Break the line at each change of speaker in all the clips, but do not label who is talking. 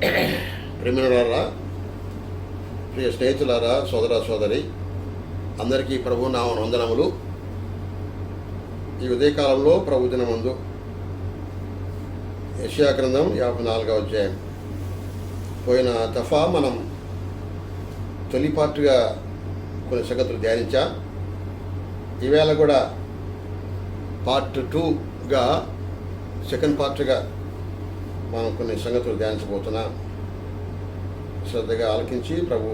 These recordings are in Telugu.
ప్రేమినులారా, ప్రియ స్నేహితులారా, సోదర సోదరి అందరికీ ప్రభు నామమున వందనములు. ఈ ఉదయకాలంలో ప్రభు దినమందు యెషయా గ్రంథం 54వ అధ్యాయం పోయిన దఫా మనం తొలిపాటుగా కొన్ని సంగతులు ధ్యానించా. ఈవేళ కూడా పార్ట్ 2గా సెకండ్ పార్ట్గా మనం కొన్ని సంగతులు ధ్యానించబోతున్నాం. శ్రద్ధగా ఆలకించి ప్రభు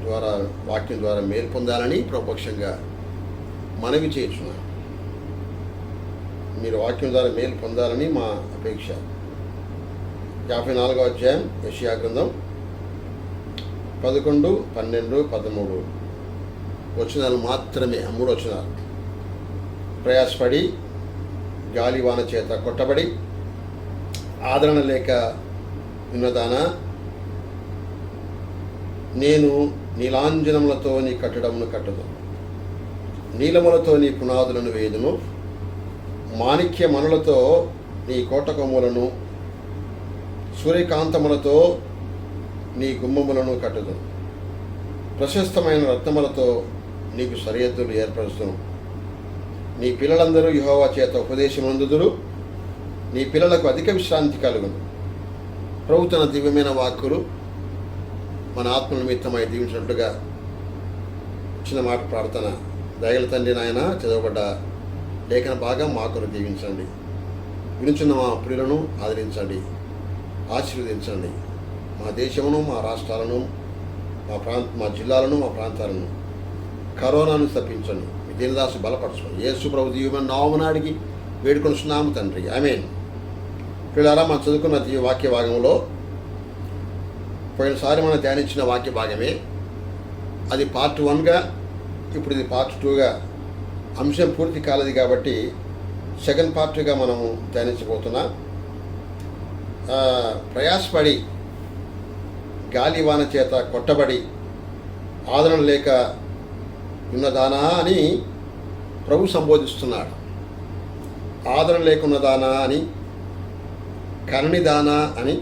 ద్వారా వాక్యం ద్వారా మేలు పొందాలని ప్రభుపక్షంగా మనవి చేస్తున్నాం. మీరు వాక్యం ద్వారా మేలు పొందాలని మా అపేక్ష. 54వ అధ్యాయం యెషయా గ్రంథం 11, 12, 13 వచనాలు మాత్రమే. 3 వచనాలు. ప్రయాసపడి గాలివాన చేత కొట్టబడి ఆదరణ లేక ఉన్నదానా, నేను నీలాంజనములతో నీ కట్టడమును కట్టుదు, నీలములతో నీ పునాదులను వేయుదును, మాణిక్య మనులతో నీ కోటకొమ్ములను, సూర్యకాంతములతో నీ గుమ్మములను కట్టుదు, ప్రశస్తమైన రత్నములతో నీకు సరిహద్దులు ఏర్పరుస్తును. నీ పిల్లలందరూ యెహోవా చేత ఉపదేశమందుదురు, నీ పిల్లలకు అధిక విశ్రాంతి కలుగును. ప్రభు తన దివ్యమైన వాక్కులు మన ఆత్మ నిమిత్తమై దీవించినట్లుగా చిన్న మాట ప్రార్థన. దయగల తండ్రి నాయన, చదవబడ్డ లేఖన భాగం మాకు దీవించండి. వినుచున్న మా ప్రియులను ఆదరించండి, ఆశీర్వదించండి. మా దేశమును, మా రాష్ట్రాలను, మా జిల్లాలను, మా ప్రాంతాలను కరోనాను తప్పించండి. మీ దీనదాసు బలపరచండి. యేసు ప్రభు దివ్యమైన నామమున అడిగి వేడుకొనుచున్నాము తండ్రి, ఆమేన్. పిల్లలారా, మనం చదువుకున్న వాక్య భాగంలో పోయినసారి మనం ధ్యానించిన వాక్య భాగమే. అది పార్ట్ 1గా, ఇప్పుడు ఇది పార్ట్ 2గా. అంశం పూర్తి కాలేదు కాబట్టి సెకండ్ పార్ట్గా మనము ధ్యానించబోతున్నాం. ప్రయాసపడి గాలివాన చేత కొట్టబడి ఆదరణ లేక ఉన్నదానా అని ప్రభు సంబోధిస్తున్నాడు. ఆదరణ లేకున్నదానా అని, కరుణిదానా అని,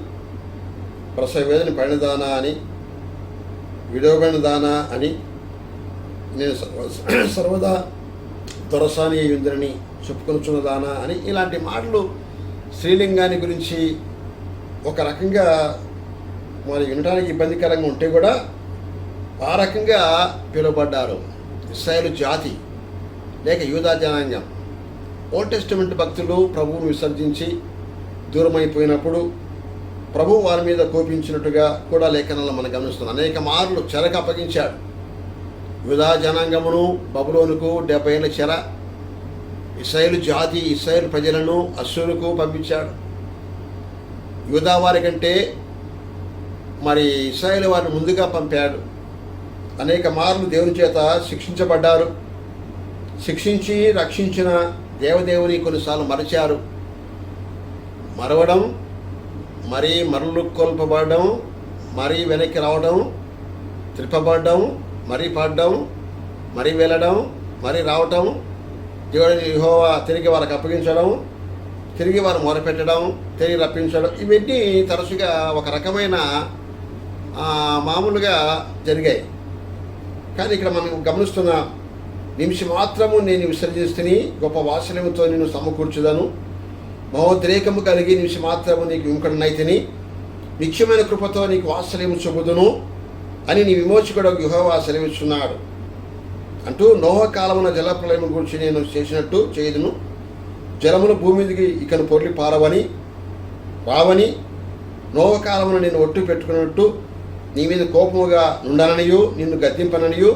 ప్రసవ వేదన పడినదానా అని, విడవబడిన దానా అని, నేను సర్వదా దొరసాని అయ్యుందని చెప్పుకొనుచున్నదానా అని, ఇలాంటి మాటలు స్త్రీలింగాన్ని గురించి ఒక రకంగా మరి వినడానికి ఇబ్బందికరంగా ఉంటే కూడా ఆ రకంగా పిలువబడ్డారు. ఇశ్రాయేలు జాతి లేక యూదా జనాంగం. ఓల్డ్ టెస్టిమెంట్ భక్తులు ప్రభువును విసర్జించి దూరమైపోయినప్పుడు ప్రభు వారి మీద కోపించినట్టుగా కూడా లేఖనాలను మనం గమనిస్తున్నాం. అనేక మార్లు చెరకు అప్పగించాడు. యూదా జనాంగమును బబులోనుకు 70 ఏళ్ల చెర, ఇశ్రాయేలు జాతి, ఇశ్రాయేలు ప్రజలను అశ్షూరుకు పంపించాడు. యూదా వారి కంటే మరి ఇశ్రాయేలు వారిని ముందుగా పంపాడు. అనేక మార్లు దేవుని చేత శిక్షించబడ్డారు. శిక్షించి రక్షించిన దేవదేవుని కొన్నిసార్లు మరచారు. మరవడం, మరీ మరలు కోల్పబడడం, మరీ వెనక్కి రావడం, త్రిప్పబడడం, మరీ పడడం, మరీ వెళ్ళడం, మరీ రావటం, దేవుడిని యెహోవా తిరిగి వారికి అప్పగించడం, తిరిగి వారు మొరపెట్టడం, తిరిగి రప్పించడం, ఇవన్నీ తరచుగా ఒక రకమైన మామూలుగా జరిగాయి. కానీ ఇక్కడ మనం గమనిస్తున్న నిమిషం మాత్రము నేను విసర్జిస్తుని, గొప్ప వాత్సల్యముతో నేను సమకూర్చుదను, మహోద్రేకము కలిగి నిమిషం మాత్రము నీకు విముఖుడనైతిని, నిత్యమైన కృపతో నీకు వాత్సల్యము చూపుదును అని నీ విమోచకుడు యెహోవా సెలవిస్తున్నాడు అంటూ, నోహ కాలమున జలప్రలయము గురించి నేను చేసినట్టు చేయుదును, జలములు భూమి మీదకి ఇకను పొర్లి రావని, నోహ కాలమున నేను ఒట్టు పెట్టుకున్నట్టు నీ మీద కోపముగా ఉండననియు నిన్ను గద్దింపననియు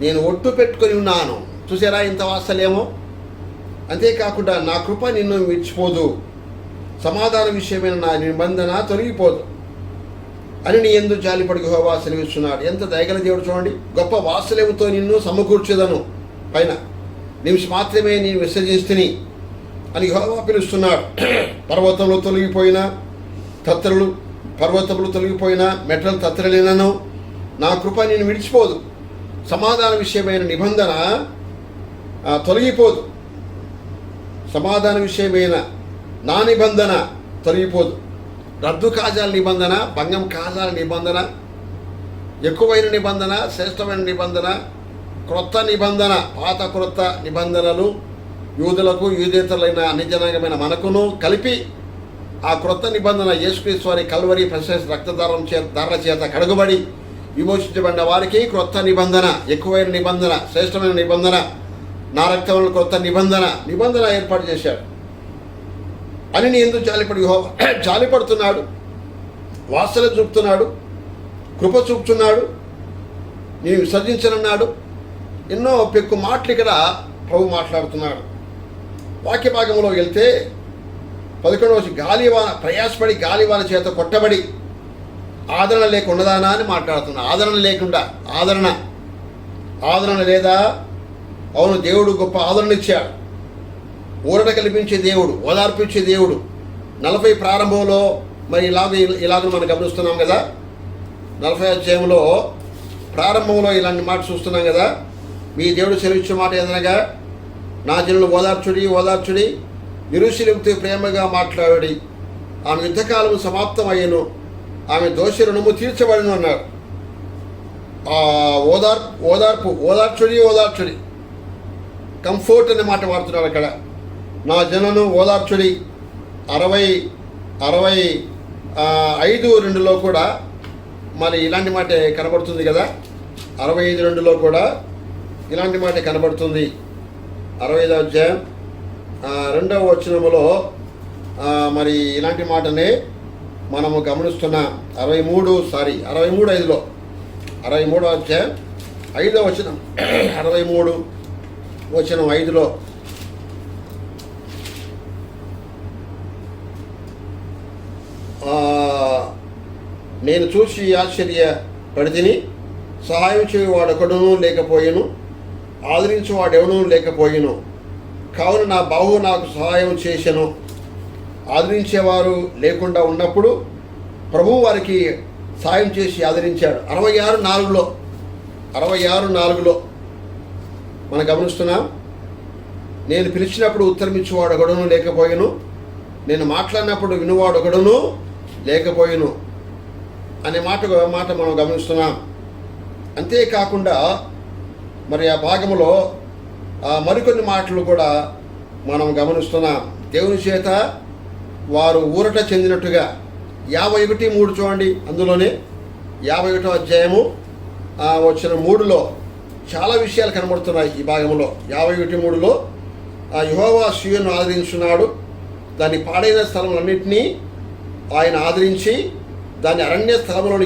నేను ఒట్టు పెట్టుకొని ఉన్నాను. చూసారా ఇంత వాత్సల్యమో? అంతేకాకుండా నా కృప నిన్ను విడిచిపోదు, సమాధాన విషయమైన నా నిబంధన తొలగిపోదు అని నీ యందు జాలిపడి యెహోవా సెలవిస్తున్నాడు. ఎంత దయగల దేవుడు చూడండి. గొప్ప వాత్సల్యముతో నిన్ను సమకూర్చుదను, పైన నిమిషం మాత్రమే నేను విసర్జిస్తుని అని యెహోవా పిలుస్తున్నాడు. పర్వతములు తొలగిపోయినా, పర్వతములు తొలగిపోయినా, మెట్టలు తత్తరలేనను నా కృప నిన్ను విడిచిపోదు, సమాధాన విషయమైన నిబంధన తొలగిపోదు, సమాధాన విషయమైన నా నిబంధన తొలగిపోదు రద్దు కాజాల నిబంధన, భంగం కాజాల నిబంధన, ఎక్కువైన నిబంధన, శ్రేష్టమైన నిబంధన, క్రొత్త నిబంధన, పాత క్రొత్త నిబంధనలు యూదులకు యూదేతరులైన అన్యజనాంగమైన మనకును కలిపి ఆ క్రొత్త నిబంధన యేసుక్రీస్తు వారి కల్వరి ప్రశస్త రక్తధారల చేత కడుగుబడి విమోచించబడిన వారికి క్రొత్త నిబంధన, ఎక్కువైన నిబంధన, శ్రేష్టమైన నిబంధన, నా రక్తంలో క్రొత్త నిబంధన ఏర్పాటు చేశాడు అని నీ ఎందుకు జాలిపడుతున్నాడు, వాత్సల్యం చూపుతున్నాడు, కృప చూపుతున్నాడు, నేను విసర్జించనన్నాడు. ఎన్నో పెక్కు మాటలు ఇక్కడ ప్రభు మాట్లాడుతున్నాడు. వాక్య భాగంలో వెళ్తే 11వ గాలివాన ప్రయాసపడి గాలివాన చేత కొట్టబడి ఆదరణ లేకుండానా అని మాట్లాడుతున్నా. ఆదరణ లేకుండా, ఆదరణ లేదా? అవును, దేవుడు గొప్ప ఆదరణ ఇచ్చాడు. ఊరట కల్పించే దేవుడు, ఓదార్పించే దేవుడు. 40 ప్రారంభంలో మరి ఇలాగ మనం గమనిస్తున్నాం కదా. 40 అధ్యాయంలో ప్రారంభంలో ఇలాంటి మాట చూస్తున్నాం కదా. మీ దేవుడు సెలవిచ్చే మాట ఏదనగా, నా జనులు ఓదార్చుడి, యెరూషలేముతో ప్రేమగా మాట్లాడి ఆమె యుద్ధకాలం సమాప్తమయ్యను, ఆమె దోషి రుణము తీర్చబడిను అన్నారు. ఓదార్చుడి కంఫర్ట్ అనే మాట వాడుతున్నారు అక్కడ. నా జనులను ఓదార్చుడి. 65:2లో కూడా మరి ఇలాంటి మాట కనబడుతుంది కదా. 65:2లో కూడా ఇలాంటి మాట కనబడుతుంది. 65వ అధ్యాయం 2వ వచనములో మరి ఇలాంటి మాటనే మనము గమనిస్తున్నాం. 63:5లో 63వ అధ్యాయం 5వ వచనం 63:5లో నేను చూసి ఆశ్చర్యపడితిని, సహాయం చేయవాడొకడును లేకపోయెను, ఆదరించేవాడెవడూ లేకపోయెను, కావున నా బాహు నాకు సహాయం చేసెను. ఆదరించేవారు లేకుండా ఉన్నప్పుడు ప్రభువు వారికి సాయం చేసి ఆదరించాడు. 66:4లో మనం గమనిస్తున్నాం. నేను పిలిచినప్పుడు ఉత్తరమిచ్చేవాడు ఒకడును లేకపోయెను, నేను మాట్లాడినప్పుడు వినువాడు ఒకడును లేకపోయెను అనే మాట మనం గమనిస్తున్నాం. అంతేకాకుండా మరి ఆ భాగంలో మరికొన్ని మాటలు కూడా మనం గమనిస్తున్నాం. దేవుని చేత వారు ఊరట చెందినట్టుగా 51:3 చూడండి. అందులోనే 51వ అధ్యాయము వచనం 3లో చాలా విషయాలు కనబడుతున్నాయి. ఈ భాగంలో 51:3లో యెహోవా సీయోనును ఆదరించున్నాడు, దాని పాడైన స్థలములన్నింటినీ ఆయన ఆదరించి దాని అరణ్య స్థలములను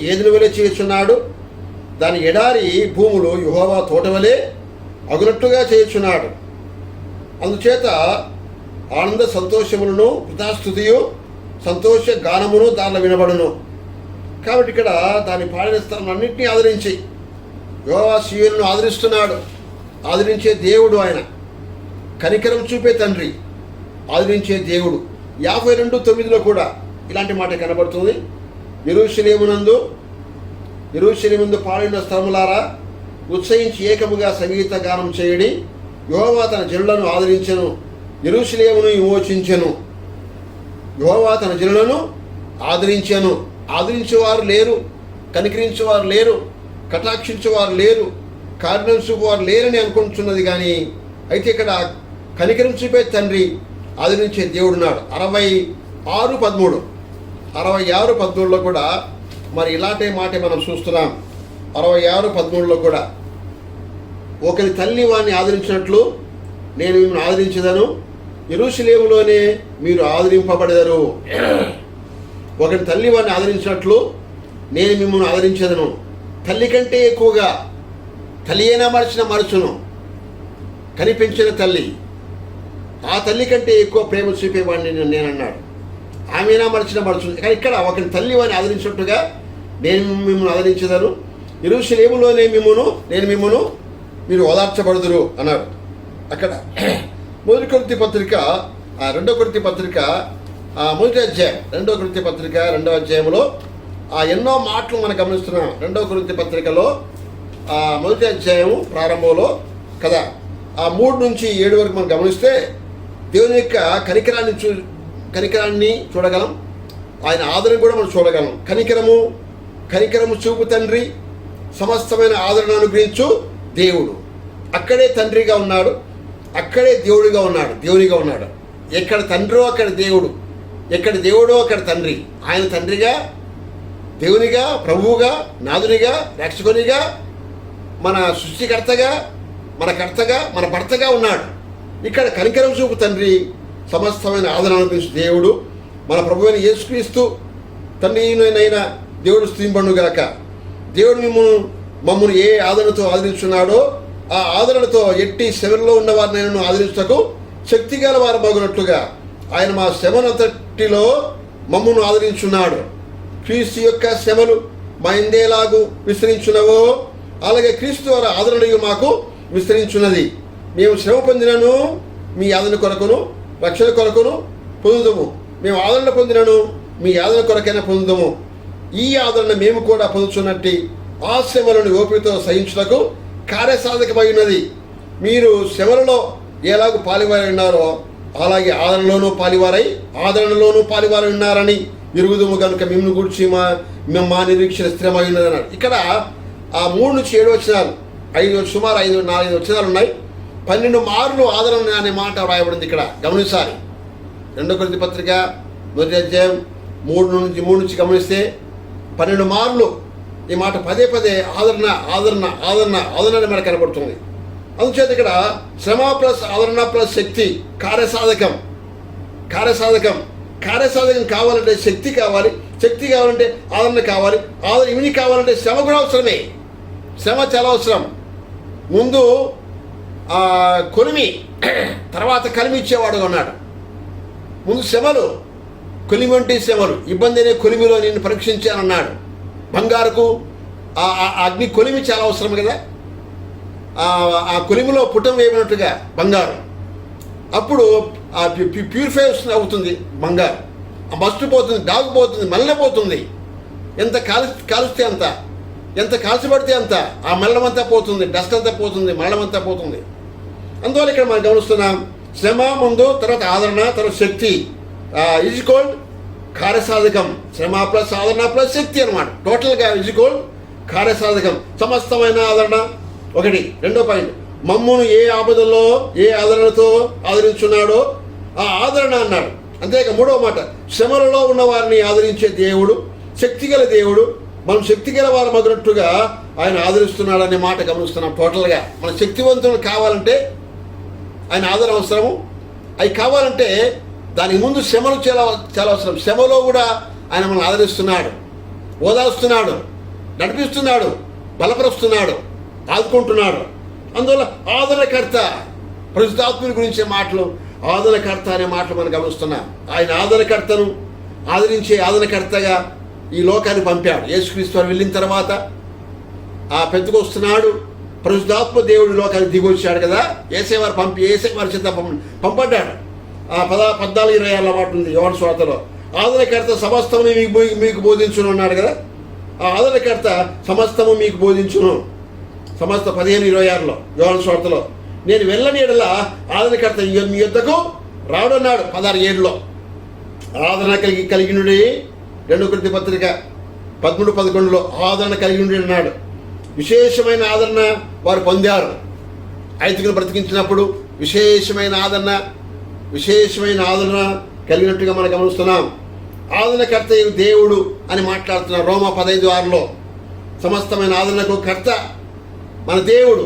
ఏదిని వలె చేయుచున్నాడు, దాని ఎడారి భూములు యెహోవా తోటవలే అగునట్టుగా చేయుచున్నాడు. అందుచేత ఆనంద సంతోషములను, కృతాస్తుతియు, సంతోష గానమును దానిలో వినబడును. కాబట్టి ఇక్కడ దాని పాడిన స్థలములన్నింటినీ ఆదరించి యెహోవా సీయోనును ఆదరిస్తున్నాడు. ఆదరించే దేవుడు ఆయన, కనికరం చూపే తండ్రి, ఆదరించే దేవుడు. 52:9లో కూడా ఇలాంటి మాట కనబడుతుంది. యెరూషలేమునందు పాడిన స్థలములారా, ఉత్సహించి ఏకముగా సంగీత గానం చేయడి. యెహోవా తన జనులను ఆదరించెను, యెరూషలేమును విమోచించెను. యెహోవా తన జనులను ఆదరించెను. ఆదరించేవారు లేరు, కనికరించేవారు లేరు, కటాక్షించేవారు లేరు, కారణం చూపేవారు లేరని అనుకుంటున్నది. కానీ అయితే ఇక్కడ కనికరం చూపే తండ్రి, ఆదరించే దేవుడున్నాడు. 66:13లో కూడా మరి ఇలాంటి మాట మనం చూస్తున్నాం. 66:13లో కూడా, ఒకరి తల్లి వారిని ఆదరించినట్లు నేను మిమ్మల్ని ఆదరించదను, యెరూషలేములోనే మీరు ఆదరింపబడెదరు. ఒకరి తల్లి వారిని ఆదరించినట్లు నేను మిమ్మల్ని ఆదరించదను. తల్లి కంటే ఎక్కువగా, తల్లి అయినా మరచును, కనిపించిన తల్లి, ఆ తల్లి కంటే ఎక్కువ ప్రేమ చూపేవాడిని నేనన్నాడు. ఆమెనా మరచును. కానీ ఇక్కడ ఒకరి తల్లి వారిని ఆదరించినట్టుగా నేను మిమ్మల్ని ఆదరించదను, యెరూషలేములోనే నేను మిమ్మల్ని మీరు ఓదార్చబడుదురు అన్నాడు. అక్కడ 1 కొరింథీ పత్రిక 2 కొరింథీ పత్రిక 1వ అధ్యాయం 2 కొరింథీ పత్రిక 2వ అధ్యాయంలో ఎన్నో మాటలు మనం గమనిస్తున్నాం. 2 కొరింథీ పత్రికలో 1వ అధ్యాయం ప్రారంభంలో కదా 3 నుంచి 7 వరకు మనం గమనిస్తే దేవుని యొక్క కనికరాన్ని చూడగలం. ఆయన ఆదరణ కూడా మనం చూడగలం. కనికరము చూపు తండ్రి, సమస్తమైన ఆదరణ అనుగ్రహించు దేవుడు. అక్కడే తండ్రిగా ఉన్నాడు, అక్కడే దేవుడిగా ఉన్నాడు, దేవునిగా ఉన్నాడు. ఎక్కడ తండ్రో అక్కడ దేవుడు, ఎక్కడ దేవుడో అక్కడ తండ్రి. ఆయన తండ్రిగా, దేవునిగా, ప్రభువుగా, నాదునిగా, రక్షకునిగా, మన సృష్టికర్తగా, మన కర్తగా, మన భర్తగా ఉన్నాడు. ఇక్కడ కనికరం చూపు తండ్రి, సమస్తమైన ఆదరణ అనుగ్రహించు దేవుడు, మన ప్రభువైన యేసుక్రీస్తు తండ్రినైనా దేవుడు స్తుతింపడుగాక. దేవుడు మమ్మల్ని ఏ ఆదరణతో ఆదరించున్నాడో ఆ ఆదరణతో ఎట్టి శ్రమలో ఉన్న వారినైనా ఆదరించుటకు శక్తిగల వారు మగునట్లుగా ఆయన మా శ్రమనంతటిలో మమ్మల్ని ఆదరించున్నాడు. క్రీస్తు యొక్క శ్రమలు మా ఇందేలాగు విస్తరించున్నవో అలాగే క్రీస్తు ద్వారా ఆదరణయు మాకు విస్తరించున్నది. మేము శ్రమ పొందినను మీ ఆదరణ కొరకును రక్షణ కొరకును పొందుదము. మేము ఆదరణ పొందినను మీ ఆదరణ కొరకైనా పొందుదము. ఈ ఆదరణ మేము కూడా పొందుచున్నట్టు ఆ శ్రమలను ఓపికతో సహించుటకు కార్యసాధకమై ఉన్నది. మీరు శ్రమలలో ఎలాగూ పాలివారై ఉన్నారో అలాగే ఆదరణలోనూ పాలివారై ఉన్నారని ఎరుగుదుము కనుక మిమ్మల్ని గురించి మా నిరీక్షణ స్థిరమై ఉన్నదన్నారు. ఇక్కడ ఆ 3 నుంచి 7 వచనాలు, సుమారు 4 వచనాలు ఉన్నాయి. 12 మార్లు ఆదరణ అనే మాట వ్రాయబడింది ఇక్కడ, గమనించాలి. 2 కొరింథీ పత్రిక 1వ అధ్యాయం 3 నుంచి గమనిస్తే 12 మార్లు ఈ మాట పదే ఆదరణ అని మనకు కనబడుతుంది. అందుచేత ఇక్కడ శ్రమ ప్లస్ ఆదరణ ప్లస్ శక్తి, కార్యసాధకం కావాలంటే శక్తి కావాలి, శక్తి కావాలంటే ఆదరణ కావాలి, ఇవన్నీ కావాలంటే శ్రమ కూడా అవసరమే. శ్రమ చాలా అవసరం. ముందు కొలిమి, తర్వాత కలిమి ఇచ్చేవాడుగా ఉన్నాడు. ముందు శ్రమలు, కొలిమి వంటి శ్రమలు, ఇబ్బంది అనే కొలిమిలో నేను పరీక్షించానన్నాడు. బంగారుకు ఆ అగ్ని కొలిమి చాలా అవసరం కదా. ఆ కొలిమిలో పుటం వేయబడినట్టుగా బంగారం, అప్పుడు ప్యూరిఫై అవుతుంది బంగారం. మస్టుపోతుంది, డాగుపోతుంది, మల్లపోతుంది. ఎంత కాలుస్తే అంత, ఎంత కాల్చబడితే అంత ఆ మల్లమంతా పోతుంది, డస్ట్ అంతా పోతుంది, మల్లమంతా పోతుంది. అందువల్ల ఇక్కడ మనం గమనిస్తున్నాం, శ్రమ ముందు, తర్వాత ఆదరణ, తర్వాత శక్తి ఈజ్కోల్డ్ కార్యసాధకం. శ్రమ ప్లస్ ఆదరణ ప్లస్ శక్తి అనమాట. టోటల్గా ఈజ్కోల్డ్ కార్యసాధకం, సమస్తమైన ఆదరణ. 1. 2వ పాయింట్, మమ్మును ఏ ఆపదల్లో ఏ ఆదరణతో ఆదరించున్నాడో ఆ ఆదరణ అన్నాడు. అంతేకా 3వ మాట, శ్రమలలో ఉన్న వారిని ఆదరించే దేవుడు, శక్తిగల దేవుడు. మనం శక్తిగల వారు మగినట్టుగా ఆయన ఆదరిస్తున్నాడు అనే మాట గమనిస్తున్నాం. టోటల్గా మన శక్తివంతులు కావాలంటే ఆయన ఆదరణ అవసరము. అవి కావాలంటే దానికి ముందు శ్రమలు చాలా అవసరం. శ్రమలో కూడా ఆయన మనల్ని ఆదరిస్తున్నాడు, ఓదారుస్తున్నాడు, నడిపిస్తున్నాడు, బలపరుస్తున్నాడు, ఆదుకుంటున్నాడు. అందువల్ల ఆదరణకర్త, పరిశుద్ధాత్ముని గురించే మాటలు, ఆదరణకర్త అనే మాటలు మనం గమనిస్తున్నాం. ఆయన ఆదరణకర్తను ఆదరించే ఆదరణకర్తగా ఈ లోకాన్ని పంపాడు. యేసుక్రీస్తు వారు వెళ్ళిన తర్వాత ఆ పెంతుకొస్తున్నాడు, పరిశుద్ధాత్మ దేవుడి లోకానికి దిగి వచ్చాడు కదా. ఏసేవారి చేత పంపడ్డాడు. 14:26 మాట ఉంది యోహాను సువార్తలో. ఆదరణకర్త సమస్తము మీకు బోధించును అన్నాడు కదా. ఆ ఆదరణకర్త సమస్తము మీకు బోధించును. సమస్త 15:26 యోహాను సువార్తలో. నేను వెళ్ళని ఎడల ఆదరణకర్త మీ యొద్దకు రావడన్నాడు. 16:7 ఆదరణ కలిగినుడి. 2 కొరింథీ పత్రిక 13:11 ఆదరణ కలిగినుడి అన్నాడు. విశేషమైన ఆదరణ వారు పొందారు. 5 బ్రతికించినప్పుడు విశేషమైన ఆదరణ కలిగినట్టుగా మనం గమనిస్తున్నాం. ఆదరణకర్త దేవుడు అని మాట్లాడుతున్నారు. రోమా 15:6 సమస్తమైన ఆదరణకు కర్త మన దేవుడు.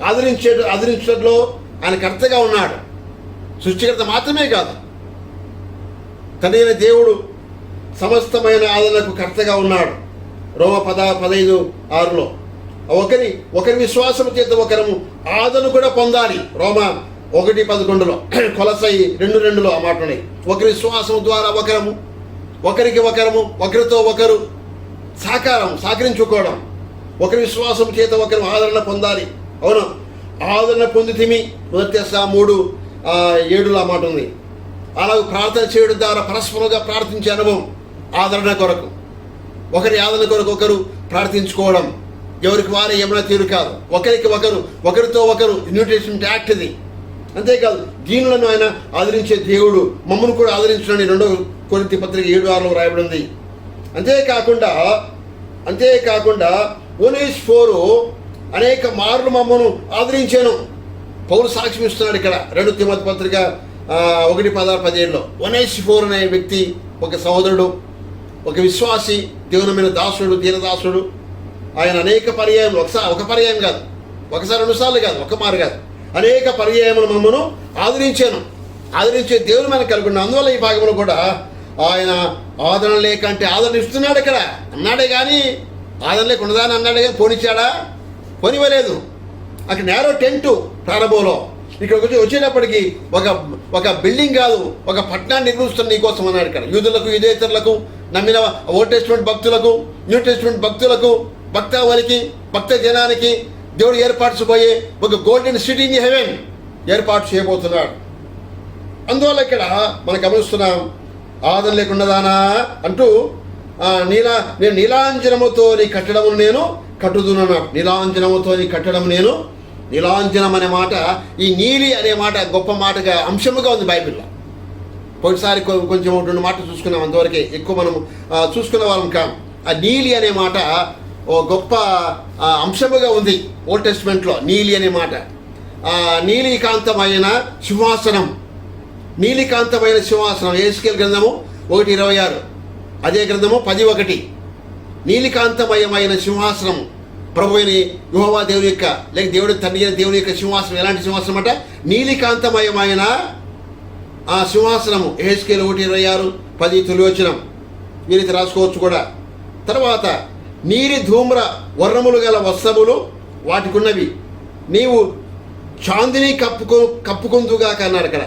ఆదరించడంలో ఆయన కర్తగా ఉన్నాడు. సృష్టికర్త మాత్రమే కాదు, తండ్రి దేవుడు సమస్తమైన ఆదరణకు కర్తగా ఉన్నాడు. రోమా 15:6 ఒకరి విశ్వాసం చేత ఒకరము ఆదరణ కూడా పొందాలి. రోమా 1:11 కొలసై 2:2 ఆ మాట ఉన్నాయి. ఒకరి విశ్వాసం ద్వారా ఒకరితో ఒకరు సహకరించుకోవడం, ఒకరి విశ్వాసం చేత ఒకరు ఆదరణ పొందాలి. అవును, ఆదరణ పొందితిమి. 1 Thessalonians 3:7 ఆ మాట ఉంది. అలాగే ప్రార్థన చేయడం ద్వారా పరస్పరంగా ప్రార్థించే అనుభవం, ఆదరణ కొరకు, ఒకరి ఆదరణ కొరకు ఒకరు ప్రార్థించుకోవడం. ఎవరికి వారే ఏమైనా తీరు కాదు, ఒకరితో ఒకరు ఇన్విటేషన్ యాక్ట్ ఇది. అంతేకాదు, దీనులను ఆయన ఆదరించే దేవుడు మమ్మల్ని కూడా ఆదరించునని 2 కొరింథీ పత్రిక 7:6 రాయబడింది. అంతేకాకుండా ఓనేసిఫోరు అనేక మార్లు మమ్మను ఆదరించాను. పౌలు సాక్ష్యం ఇస్తున్నాడు ఇక్కడ 2 తిమోతి పత్రిక 1:16-17. ఓనేసిఫోరు అనే వ్యక్తి ఒక సహోదరుడు, ఒక విశ్వాసి, దేవుని దాసుడు, దీనదాసుడు. ఆయన అనేక పర్యాయములు, ఒక పర్యాయం కాదు, ఒకసారి 2 సార్లు కాదు, ఒక మారు కాదు, అనేక పర్యాయములు మమ్మను ఆదరించే దేవుని మనం కలిగి ఉన్నాం. అందువల్ల ఈ భాగంలో కూడా ఆయన ఆదరణ లేక అంటే ఆదరణ ఇస్తున్నాడు ఇక్కడ అన్నాడే కానీ ఆదరణ లేక ఉండదాని అన్నాడే కానీ పోనిచ్చాడా? పోనివ్వలేదు. అక్కడ నేరో టెంటు ప్రారంభంలో. ఇక్కడికి వచ్చేటప్పటికి ఒక బిల్డింగ్ కాదు, ఒక పట్టణాన్ని నిర్మిస్తున్న నీకోసం అన్నాడు ఇక్కడ. యూదులకు, యూదేతరులకు, నమ్మిన ఓల్డ్ టెస్టిమెంట్ భక్తులకు, న్యూ టెస్టిమెంట్ భక్తులకు, భక్తావళికి, భక్త జనానికి దేవుడు ఏర్పరచబోయే ఒక గోల్డెన్ సిటీ ఇన్ హెవెన్ ఏర్పాటు చేయబోతున్నాడు. అందువల్ల ఇక్కడ మనం గమనిస్తున్నాం, ఆదరణ లేకుండాదానా అంటూ నేను నీలాంజనముతో నీ కట్టడమును నేను కట్టుదున్నాను. నీలాంజనముతో నీ కట్టడం నేను. నీలాంజనం అనే మాట, ఈ నీలి అనే మాట గొప్ప మాటగా అంశముగా ఉంది బైబిల్లో. పోయినసారి కొంచెం 2 మాటలు చూసుకున్నాం, అంతవరకే ఎక్కువ మనం చూసుకున్న వాళ్ళం కాం. ఆ నీలి అనే మాట ఓ గొప్ప అంశముగా ఉంది ఓల్డ్ టెస్టిమెంట్లో. నీలి అనే మాట, నీలికాంతమైన సింహాసనం. నీలికాంతమైన సింహాసనం యెహెజ్కేలు గ్రంథము 1:26, అదే గ్రంథము 10:1. నీలికాంతమయమైన సింహాసనం ప్రభువుని యెహోవా దేవుని యొక్క, లేక దేవుడి తండ్రి దేవుని యొక్క సింహాసనం. ఎలాంటి సింహాసనం అంట? నీలికాంతమయమైన ఆ సింహాసనము. యెహెజ్కేలు 1:26, 10 తొలివచనం. ఈ రీతి రాసుకోవచ్చు కూడా. తర్వాత నీలి ధూమ్ర వర్ణములు గల వస్త్రములు వాటికున్నవి, నీవు చాందిని కప్పుకొందుగా అన్నాడు అక్కడ.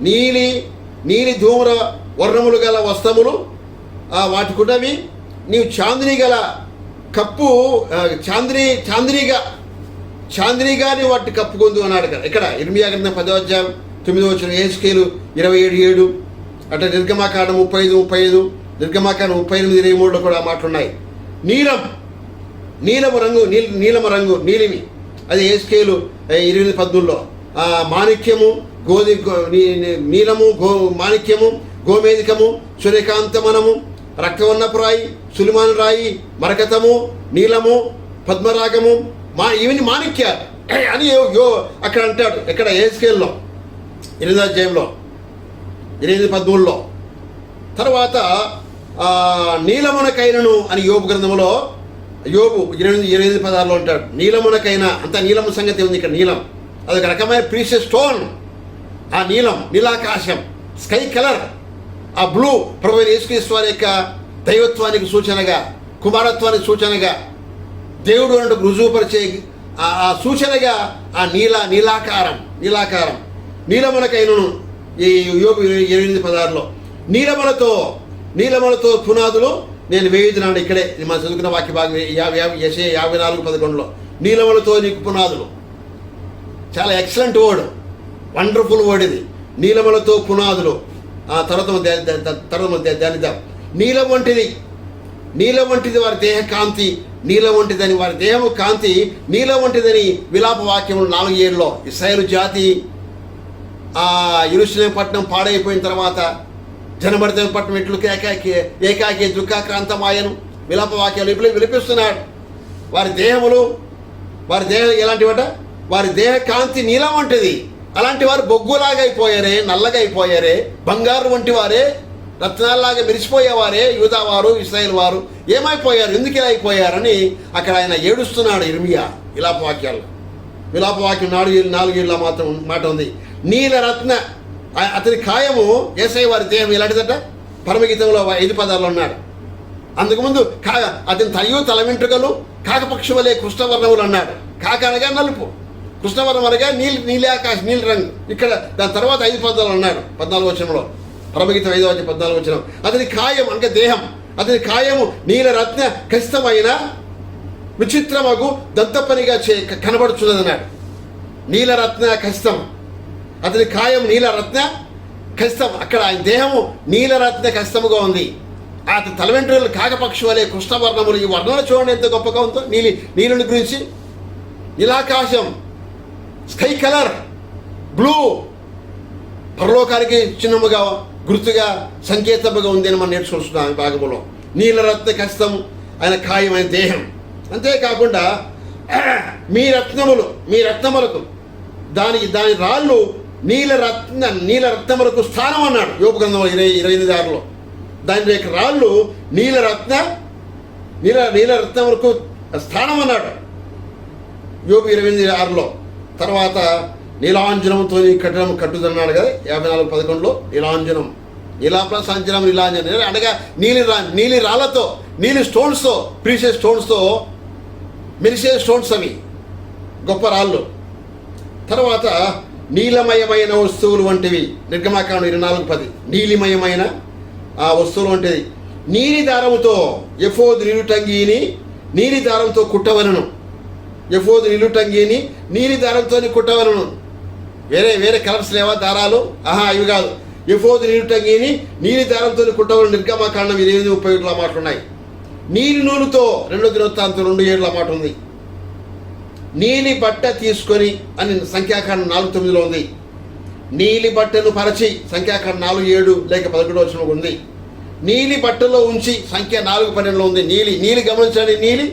నీలి ధూమ్ర వర్ణములు గల వస్త్రములు వాటికున్నవి, నీవు చాందిని గల కప్పు చాందినిగా నీవు వాటిని కప్పుకొందు అన్నాడు కదా. ఇక్కడ ఇర్మియా గ్రంథం 10:9. యెహెజ్కేలు 27:7. అట్లా నిర్గమాకాండం 35:35, నిర్గమాకాండం 38:23 కూడా మాటలున్నాయి. నీలము రంగు నీలిమి, అది యెహెజ్కేలు 20:13. మాణిక్యము, నీలము, మాణిక్యము, గోమేధికము, సూర్యకాంతమనము, రక్తవర్ణపు రాయి, సులిమాను రాయి, మరకతము, నీలము, పద్మరాగము, ఇవన్నీ మాణిక్యాలు అని అక్కడ అంటాడు. ఎక్కడ? యెహెజ్కేలులో 8వ అధ్యాయంలో 8:13. తర్వాత నీలమునకైనను అని యోబు గ్రంథంలో, యోబు 8:16 అంటాడు. నీలమునకైనా, అంత నీలము సంగతి ఉంది ఇక్కడ. నీలం అదొక రకమైన ప్రీషియస్ స్టోన్. ఆ నీలాకాశం, స్కై కలర్, ఆ బ్లూ ప్రభువైన యేసుక్రీస్తు వారి యొక్క దైవత్వానికి సూచనగా, కుమారత్వానికి సూచనగా, దేవుడు అంటూ రుజువుపరిచే ఆ సూచనగా ఆ నీలాకారం. నీలమునకైనను ఈ యోబు 8:16. నీలములతో పునాదులు నేను వేయుదున్నాను. ఇక్కడే మనం చదువుకున్న వాక్య భాగం యెషయా 54:11. నీలములతో నీకు పునాదులు. చాలా ఎక్సలెంట్ వర్డ్, వండర్ఫుల్ వర్డ్ ఇది. నీలములతో పునాదులు. తర్వాత ధ్యానిద్దాం. నీలం వంటిది వారి దేహ కాంతి, నీలం వంటిదని వారి దేహము కాంతి, నీలం వంటిదని విలాప వాక్యములు 4:7. ఇశ్రాయేలు జాతి యెరూషలేము పట్టణం పాడైపోయిన తర్వాత జనభరిత పట్టణం ఎట్లు ఏకాకి దుఃఖాక్రాంతమాయను విలాప వాక్యాలు ఇప్పుడు విలిపిస్తున్నాడు. వారి దేహం ఎలాంటివట? వారి దేహ కాంతి నీలం వంటిది. అలాంటి వారు బొగ్గులాగా అయిపోయారే, నల్లగా అయిపోయారే, బంగారు వంటి వారే, రత్నాల్లాగా మెరిసిపోయేవారే యూదావారు, ఇశ్రాయేలు వారు ఏమైపోయారు, ఎందుకు ఇలా అయిపోయారని అక్కడ ఆయన ఏడుస్తున్నాడు ఇర్మియా విలాపవాక్యాల్లో. విలాపవాక్యం 4:7 మాత్రం మాట ఉంది. నీలరత్న, అతని కాయము యేసయ్య వారి దేహం ఎలాంటిదట? పరమగీతంలో 5:16 ఉన్నాడు. అందుకుముందు అతని తల వెంట్రుకలు కాకపక్షి వలె కృష్ణవర్ణములు అన్నాడు. కాక అనగా నలుపు, కృష్ణవర్ణం అనగా నీలి రంగు. ఇక్కడ దాని తర్వాత 5:14 అన్నాడు 14వ వచనంలో. పరమగీతం 5వ అధ్యాయం 14వ వచనం. అతని కాయం అంటే దేహం, అతని కాయము నీలరత్న ఖచ్చితమైన విచిత్రమగు దంతపనిగా కనబడుచున్నది అన్నాడు. నీలరత్న ఖచ్చితం, అతని కాయం నీలరత్న ఖచ్చితం. అక్కడ ఆయన దేహము నీలరత్న ఖచ్చితముగా ఉంది. అతని తల వెంట్రుకలు కాకపక్షి వలె కృష్ణవర్ణములు. ఈ వర్ణన చూడండి ఎంత గొప్పగా ఉందో. నీలుని గురించి నీలాకాశం, స్కై కలర్, బ్లూ, పరలోకానికి చిన్నముగా గుర్తుగా సంకేతముగా ఉంది అని మనం నేర్చుకుంటున్నాం ఈ భాగంలో. నీలరత్న కస్తం ఆయన ఖాయమైన దేహం. అంతేకాకుండా మీ రత్నములకు దాని రాళ్ళు నీలరత్నములకు స్థానం అన్నాడు యోబు గ్రంథం 28:6. దాని యొక్క రాళ్ళు నీలరత్నములకు స్థానం అన్నాడు యోబు 28:6. తర్వాత నీలాంజనంతో కట్టడం కట్టుదన్నాడు కదా 54:11. నీలాంజనం అనగా నీలి రాళ్ళతో, నీలి స్టోన్స్తో, ప్రీషియస్ స్టోన్స్తో మెరిసే స్టోన్స్ అవి గొప్ప రాళ్ళు. తర్వాత నీలమయమైన వస్తువులు వంటివి నిర్గమాకాండం 24:10. నీలిమయమైన ఆ వస్తువులు వంటిది నీలి దారముతో ఎఫోదు నిలుటంగీని నీలి దారంతో కుట్టవలను. ఎఫోదు నిలుటంగీని నీలి దారంతో కుట్టవలను. వేరే కలర్స్ లేవా దారాలు? ఇవి కాదు. ఎఫోదు నిలుటంగీని నీలి దారంతో కుట్టవలను. నిర్గమాకాండం 28:31 మాటలు ఉన్నాయి. నీలి నూలుతో 2 దినవృత్తాంతం 2:7 మాట ఉంది. నీలి బట్ట తీసుకొని అని సంఖ్యాకాండం 4:9 ఉంది. నీలి బట్టను పరచి సంఖ్యాకాండం 4:7 లేక 11 ఉంది. నీలి బట్టలో ఉంచి సంఖ్య 4:12 ఉంది. నీలి గమనించండి, నీలి.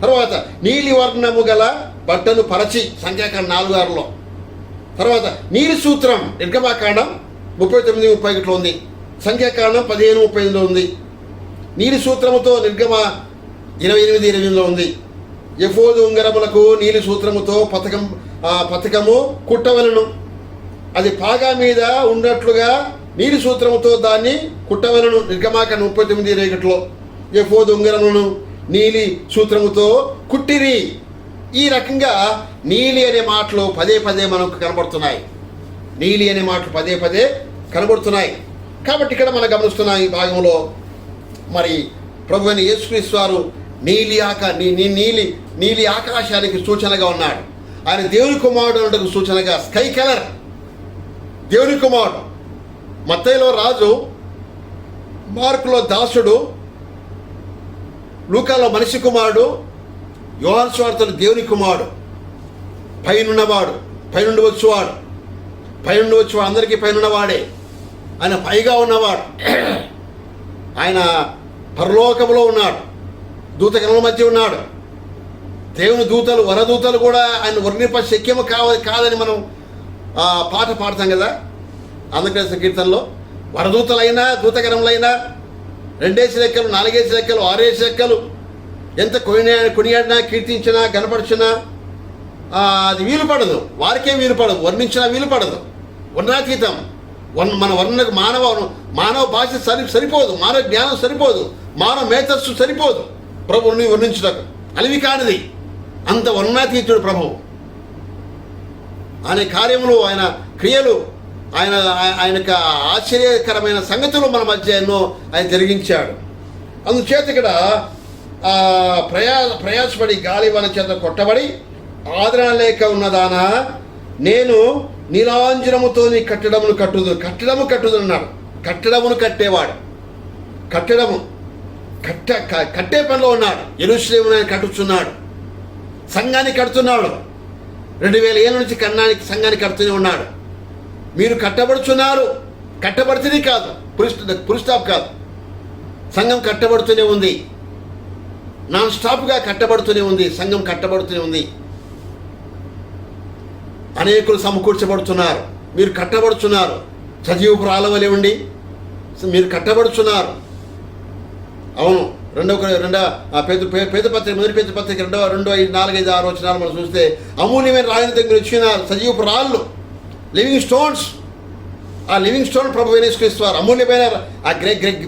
తర్వాత నీలి వర్ణము గల బట్టను పరచి సంఖ్యాకాండం 4:6. తర్వాత నీలి సూత్రం నిర్గమాకాండం 39:31 ఉంది. సంఖ్యాకాండం 15:38 ఉంది. నీలి సూత్రముతో నిర్గమ 28:28 ఉంది. ఎఫోదు ఉంగరములకు నీలి సూత్రముతో పతకము కుట్టవలను. అది పాగా మీద ఉన్నట్లుగా నీలి సూత్రముతో దాన్ని కుట్టవలను. నిర్గమాకాండం 39:21 ఎఫోదు ఉంగరములను నీలి సూత్రముతో కుట్టిరి. ఈ రకంగా నీలి అనే మాటలు పదే మనకు కనబడుతున్నాయి. నీలి అనే మాటలు పదే కనబడుతున్నాయి. కాబట్టి ఇక్కడ మనం గమనిస్తున్నాం ఈ భాగంలో మరి ప్రభు అయిన యేసుక్రీస్తు వారు నీలి ఆకాశానికి సూచనగా ఉన్నాడు. ఆయన దేవుని కుమారుడు అనడానికి సూచనగా స్కై కలర్ దేవుని కుమారుడు. మత్తయిలో రాజు, మార్కులో దాసుడు, లూకాలో మనిషి కుమారుడు, యోహాను సువార్తలో దేవుని కుమారుడు. పైనుండి వచ్చేవాడు అందరికీ పైనున్నవాడే. ఆయన పైగా ఉన్నవాడు. ఆయన పరలోకములో ఉన్నాడు, దూతగణముల మధ్య ఉన్నాడు. దేవుని దూతలు, వరదూతలు కూడా ఆయన వర్ణింప శక్యము కాదని మనం పాట పాడతాం కదా ఆంధ్రప్రదేశ్ కీర్తనలో. వరదూతలైనా దూతగణములైనా 2 లెక్కలు, 4 లెక్కలు, 6 లెక్కలు ఎంత కొనియాడినా, కీర్తించినా, గనపరిచినా అది వీలు పడదు. వారికే వీలు పడదు, వర్ణించినా వీలు పడదు. వర్ణాతీతం. మన వర్ణకు మానవ భాష సరిపోదు, మానవ జ్ఞానం సరిపోదు, మానవ మేధస్సు సరిపోదు ప్రభువుని వర్ణించుటకు. అలివి కానిది. అంత వర్ణాతీతుడు ప్రభువు. ఆయన కార్యములు, ఆయన క్రియలు, ఆయన ఆశ్చర్యకరమైన సంగతులు మన మధ్య ఎన్నో ఆయన జరిగించాడు. అందుచేత ఇక్కడ ప్రయాసపడి గాలివాన చేత కొట్టబడి ఆదరణ లేక ఉన్నదానా నేను నీలాంజనముతో నీ కట్టడము కట్టుదన్నాడు. కట్టడమును కట్టేవాడు. కట్టే పనిలో ఉన్నాడు. యెరూషలేమును ఆయన కట్టుచున్నాడు. సంఘాన్ని కడుతున్నాడు. 2000 ఏళ్ళ నుంచి సంఘాన్ని కడుతూనే ఉన్నాడు. మీరు కట్టబడుచున్నారు. కట్టబడితేనే కాదు, ఫుల్ స్టాప్ కాదు. సంఘం కట్టబడుతూనే ఉంది. నాన్ స్టాప్గా కట్టబడుతూనే ఉంది. సంఘం కట్టబడుతూనే ఉంది. అనేకులు సమకూర్చబడుతున్నారు. మీరు కట్టబడుచున్నారు. సజీవపు రాళ్ళవలే ఉండి మీరు కట్టబడుచున్నారు. అవును. పేదపత్రిక, మొదటి పేదపత్రిక 2:4-5-6 వచనాలు మనం చూస్తే అమూల్యమైన రాయిని దగ్గర వచ్చినారు. సజీవపు రాళ్ళు, లివింగ్ స్టోన్స్. ఆ లివింగ్ స్టోన్ ప్రభు యేసుక్రీస్తు వారు. అమూల్యమైన ఆ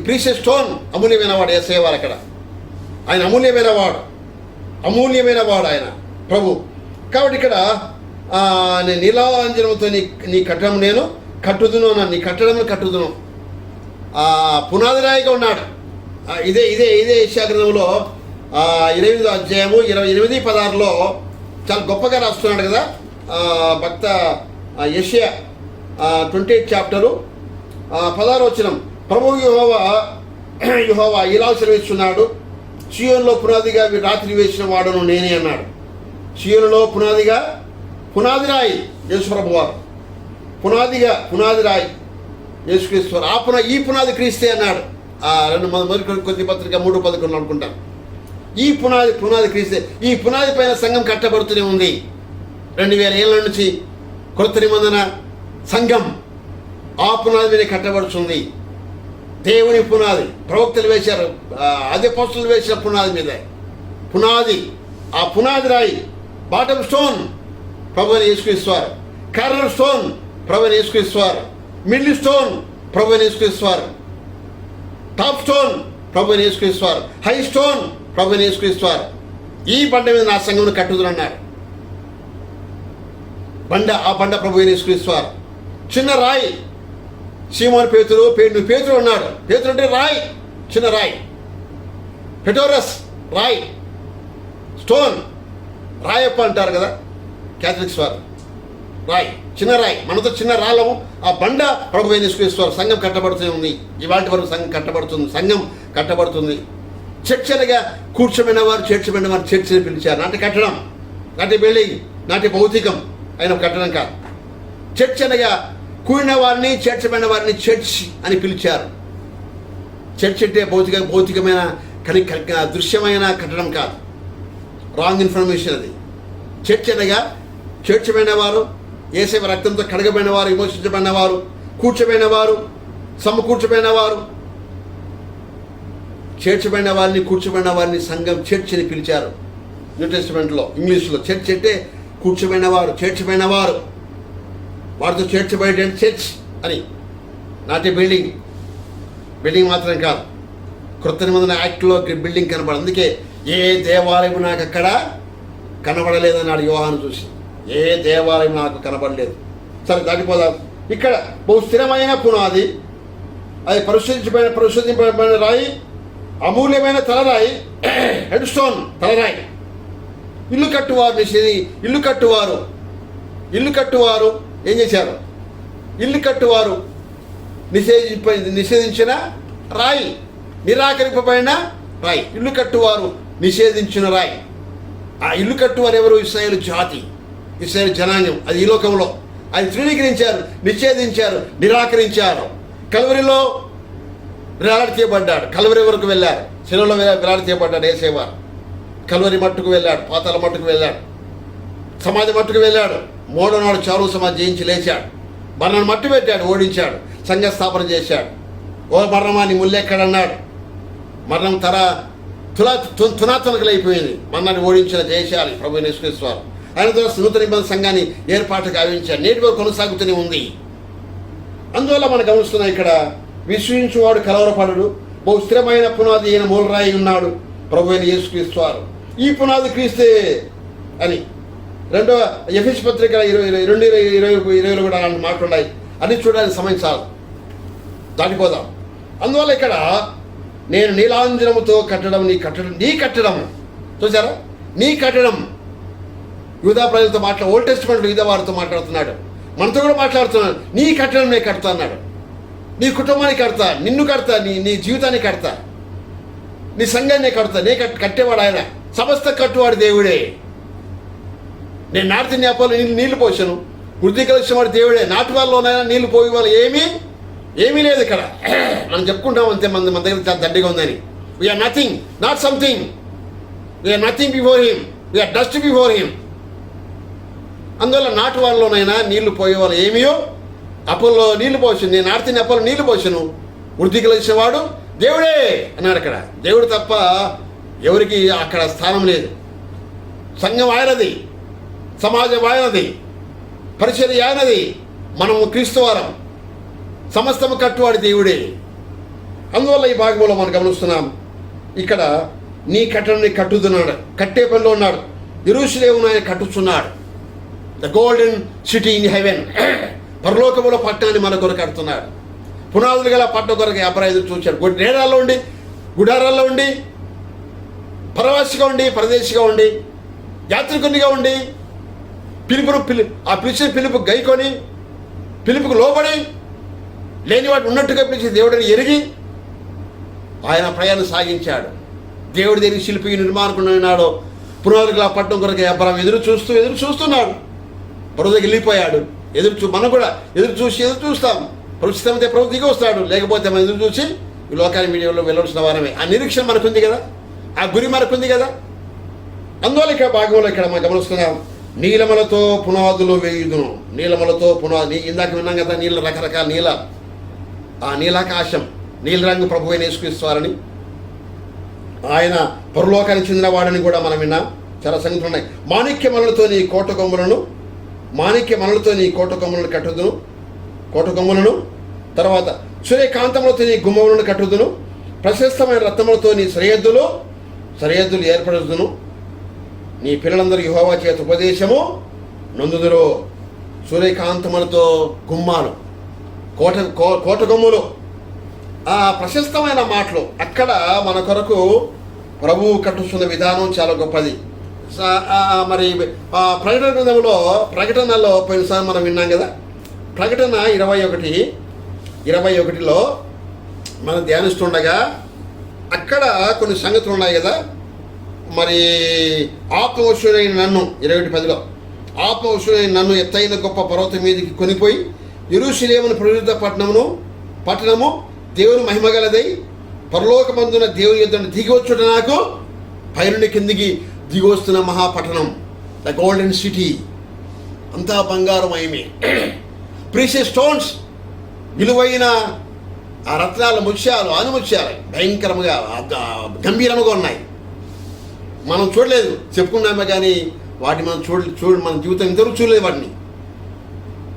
ప్రీషియస్ స్టోన్ అమూల్యమైన వాడు. యేసయ్య వారు అక్కడ ఆయన అమూల్యమైన వాడు ఆయన ప్రభు. కాబట్టి ఇక్కడ నేను నీలాంజనంతో నీ కట్టడం నేను కట్టుదును అన్నాను. నీ కట్టుదును. పునాది రాయిగా ఉన్నాడు. ఇదే యెషయా గ్రంథంలో 28వ అధ్యాయము 28-16లో చాలా గొప్పగా రాస్తున్నాడు కదా భక్త యెషయా. 28 చాప్టరు 16వ వచనం. ప్రభువు యెహోవా ఇలా సెలవిస్తున్నాడు, చీయోనులో పునాదిగా రాత్రి వేసిన వాడును నేనే అన్నాడు. చీయోనులో పునాది రాయి యేసు ప్రభువారు. పునాది రాయి. యేసుక్రీస్తు వారు. ఈ పునాది క్రీస్తే అన్నాడు. మొదటి కొద్ది పత్రిక 3:11 అనుకుంటాను. ఈ పునాది క్రీస్తే. ఈ పునాది పైన సంఘం కట్టబడుతూనే ఉంది. 2000 ఏళ్ళ నుంచి కొత్త నిబంధన సంఘం ఆ పునాది మీద కట్టబడుతుంది. దేవుని పునాది ప్రవక్తలు వేశారు, అపోస్తలులు వేసిన పునాది మీద. పునాది, ఆ పునాది రాయి, బాటమ్ స్టోన్ ప్రభువైన యేసుక్రీస్తు వారు, కార్నర్ స్టోన్ ప్రభువైన యేసుక్రీస్తు వారు, మిడిల్ స్టోన్ ప్రభువైన యేసుక్రీస్తు వారు, టాప్ స్టోన్ ప్రభువైన యేసుక్రీస్తు వారు, హై స్టోన్ ప్రభువైన యేసుక్రీస్తు వారు. ఈ బండ మీద నా సంఘమును కట్టుదునన్నాడు. ఆ బండ ప్రభువైన యేసుక్రీస్తు వారు. చిన్న రాయి సీమోను పేతురు అన్నాడు. పేతురు అంటే రాయి, చిన్న రాయి. పెటోరస్ రాయి, స్టోన్, రాయప్ప అంటారు కదా క్యాథలిక్స్ వారు. రాయి, చిన్న రాయి. మనతో చిన్న రాళ్ళము. ఆ బండ ప్రభువైన యేసుక్రీస్తు వారు. సంఘం కట్టబడుతూనే ఉంది. ఇవాటి వరకు సంఘం కట్టబడుతుంది. చర్చ్ అనగా కూర్చోబడిన వారు, చేర్చబడిన వారు చర్చ్ అని పిలిచారు. నాటి కట్టడం, నాటి బిల్డింగ్, నాటి భౌతికం అయిన కట్టడం కాదు. చర్చ్ అనగా కూడిన వారిని, చేర్చబడిన వారిని చర్చ్ అని పిలిచారు. చర్చ్ అంటే భౌతికమైన దృశ్యమైన కట్టడం కాదు. రాంగ్ ఇన్ఫర్మేషన్ అది. చర్చ్ అనగా చేర్చబడిన వారు, యేసయ్య రక్తంతో కడగబడిన వారు, విమోచించబడిన వారు, కూర్చోబడిన వారు, సమకూర్చబడిన వారు. చేర్చబడిన వారిని, కూర్చోబడిన వారిని సంఘం చర్చ్ అని పిలిచారు. న్యూ టెస్టిమెంట్లో, ఇంగ్లీష్లో చర్చ్ అంటే కూర్చోబడిన వారు, చేర్చబడిన వారు, వారితో చేర్చబడే చర్చ్ అని. నాటి బిల్డింగ్ మాత్రం కాదు. క్రొత్త నిబంధన యాక్ట్లో బిల్డింగ్ కనబడదు. అందుకే ఏ దేవాలయం నాకు అక్కడ కనబడలేదన్నాడు యోహాను చూసి. ఏ దేవాలయం నాకు కనబడలేదు. సరే, దాటిపోదాం. ఇక్కడ బహు స్థిరమైన పునాది, అది పరిశోధింపబడిన రాయి, అమూల్యమైన తలరాయి, హెడ్ స్టోన్ తలరాయి. ఇల్లు కట్టువారు ఏం చేశారు? ఇల్లు కట్టువారు నిషేధించిన రాయి, నిరాకరింపబడిన రాయి. ఇల్లు కట్టువారు నిషేధించిన రాయి. ఆ ఇల్లు కట్టువారు ఎవరు? ఇశ్రాయేలు జాతి, ఇశ్రాయేలు జనాంగం. అది ఈ లోకంలో అది తృణీకరించారు, నిషేధించారు, నిరాకరించారు. కల్వరిలో వేలాడతీయబడ్డాడు. కల్వరి వరకు వెళ్ళారు. శిలువలో వేలాడతీయబడ్డాడు యేసయ్య వారు. కల్వరి మట్టుకు వెళ్ళాడు, పాతాళ మట్టుకు వెళ్ళాడు, సమాధి మట్టుకు వెళ్ళాడు. మూడో నాడు చావు సమాధి జయించి లేచాడు. మరణాన్ని మట్టు పెట్టాడు, ఓడించాడు, సంఘ స్థాపన చేశాడు. ఓ మరణమా నీ ముల్లెక్కడన్నాడు. మరణం తునాతునకలైపోయింది. మరణాన్ని ఓడించిన జయశాలి ప్రభువైన యేసుక్రీస్తు వారు. ఆయన ద్వారా నూతన నిబంధన సంఘాన్ని ఏర్పాటు గావించాడు. నేటి వరకు కొనసాగుతూనే ఉంది. అందువల్ల మనం గమనిస్తున్నాం, ఇక్కడ విశ్వసించువాడు కలవరపడడు, బహు స్థిరమైన పునాది అయిన మూలరాయి ఉన్నాడు ప్రభువైన యేసుక్రీస్తు వారు. ఈ పునాది క్రీస్తే అని రెండవ ఎఫెసు పత్రిక 2:20 కూడా అలాంటి మాట్లాడాయి. అన్ని చూడడానికి సమయం చాలు, దాటిపోదాం. అందువల్ల ఇక్కడ నేను నీలాంజనముతో కట్టడం నీ కట్టడం చూసారా? నీ కట్టడం. యూదా ప్రజలతో ఓల్డ్ టెస్టిమెంట్లో యూదా వారితో మాట్లాడుతున్నాడు, మనతో కూడా మాట్లాడుతున్నాడు. నీ కట్టడం నేను కడతా అన్నాడు. నీ కుటుంబాన్ని కడతా, నిన్ను కడతా, నీ జీవితాన్ని కడతా, నీ సంఘాన్ని కడతా. కట్టేవాడు ఆయన. సమస్త కట్టువాడు దేవుడే. నేను నాటి నేపాల్లో నీళ్లు పోసాను, వృద్ధి కలిసిన వాడు దేవుడే. నాటి వాళ్ళలోనైనా నీళ్లు పోయి వాళ్ళు ఏమీ లేదు ఇక్కడ. మనం చెప్పుకుంటాం అంతే, మన దగ్గర చాలా దండిగా ఉందని. We are nothing, not something. We are nothing before him, we are dust before him. అందువల్ల నాటి వాళ్ళలోనైనా నీళ్లు పోయే వాళ్ళు ఏమీయో. అప్పుల్లో నీళ్లు పోసాను, నేను నాటి అప్పుల్లో నీళ్లు పోసాను, వృద్ధి కలిసిన వాడు దేవుడే అన్నాడు. అక్కడ దేవుడు తప్ప ఎవరికి అక్కడ స్థానం లేదు. సంఘం ఆయనది, సమాజం ఆయనది, పరిచర్య ఆయనది, మనము క్రీస్తువారం, సమస్తము కట్టువాడి దేవుడే. అందువల్ల ఈ భాగంలో మనం గమనిస్తున్నాం, ఇక్కడ నీ కట్టడాన్ని కట్టుతున్నాడు, కట్టే పనిలో ఉన్నాడు. యెరూషలేమును ఆయన కట్టుచున్నాడు. The golden city in heaven, పరలోకములో పట్టణాన్ని మన కొరకు కడుతున్నాడు. పునాదులు గల పట్టణ కొరకు అబ్రాహాము చూశాడు. గుడారాల్లో ఉండి, పరవాసిగా ఉండి, పరదేశిగా ఉండి, యాత్రికునిగా ఉండి, పిలిచిన పిలుపు గైకొని, పిలుపుకు లోబడి, లేని వాడు ఉన్నట్టుగా పిలిచి దేవుడిని ఎరిగి ఆయన ప్రయాణం సాగించాడు. దేవుడి దగ్గర శిల్పి నిర్మాణకున్నాడు. పునాదులుగా పట్టణం కొరకు అబ్రాహాము ఎదురు చూస్తున్నాడు. పరువు దగ్గర వెళ్ళిపోయాడు. మనం కూడా ఎదురు చూస్తాం. ప్రస్తుతమైతే ప్రభు దిగి వస్తాడు, లేకపోతే మనం ఎదురు చూసి ఈ లోకాన్ని వీడియోలో వెళ్ళవలసిన వారమే. ఆ నిరీక్షణ మనకుంది కదా, ఆ గురి మనకుంది కదా. అందువల్ల ఇక్కడ భాగంలో ఇక్కడ మనం గమనిస్తున్నాం, నీలములతో పునాదులు వేయుదును. నీలములతో పునాది, ఇందాక విన్నాం కదా, నీళ్ళ రకరకాల నీళ్ళ, ఆ నీలాకాశం, నీల రంగు ప్రభువైన యేసుక్రీస్తువారని, ఆయన పరలోకానికి చెందిన వాడని కూడా మనం విన్నాం. చాలా సంగతులు ఉన్నాయి. మాణిక్య మనులతో నీ కోట కొమ్ములను, మాణిక్య మనులతో నీ కోట కొమ్ములను కట్టుదును, కోట కొమ్ములను. తర్వాత సూర్యకాంతములతో నీ గుమ్మములను కట్టుదును. ప్రశస్తమైన రత్నములతో నీ సరిహద్దులు ఏర్పరుదును. నీ పిల్లలందరూ యెహోవా చేత ఉపదేశము నొందుదురు. సూర్యకాంతములతో గుమ్మాలు, కోట కొమ్ములు, ఆ ప్రశస్తమైన మాటలు అక్కడ మన కొరకు ప్రభువు కట్టుస్తున్న విధానం చాలా గొప్పది. మరి ప్రకటన గ్రంథంలో, ప్రకటనలో పోయినసారి మనం విన్నాం కదా, ప్రకటన 21:21లో మనం ధ్యానిస్తుండగా అక్కడ కొన్ని సంగతులు ఉన్నాయి కదా. మరి ఆత్మవశుడైన నన్ను 21:10లో ఆత్మవశుడైన నన్ను ఎత్తైన గొప్ప పర్వతం మీదకి కొనిపోయి యెరూషలేమును పరిశుద్ధ పట్టణము దేవుని మహిమగలదై పరలోకమందున దేవుని యొద్దకు దిగి వచ్చుట నాకు పైనుండి కిందికి దిగి వస్తున్న మహాపట్టణం, ద గోల్డెన్ సిటీ, అంతా బంగారమయమే. ప్రీషియస్ స్టోన్స్, విలువైన ఆ రత్నాల ముత్యాలు, ఆనుముత్యాలు భయంకరంగా గంభీరంగా ఉన్నాయి. మనం చూడలేదు, చెప్పుకున్నామే కానీ వాటిని మనం మన జీవితం ఇంతవరకు చూడలేదు వాటిని.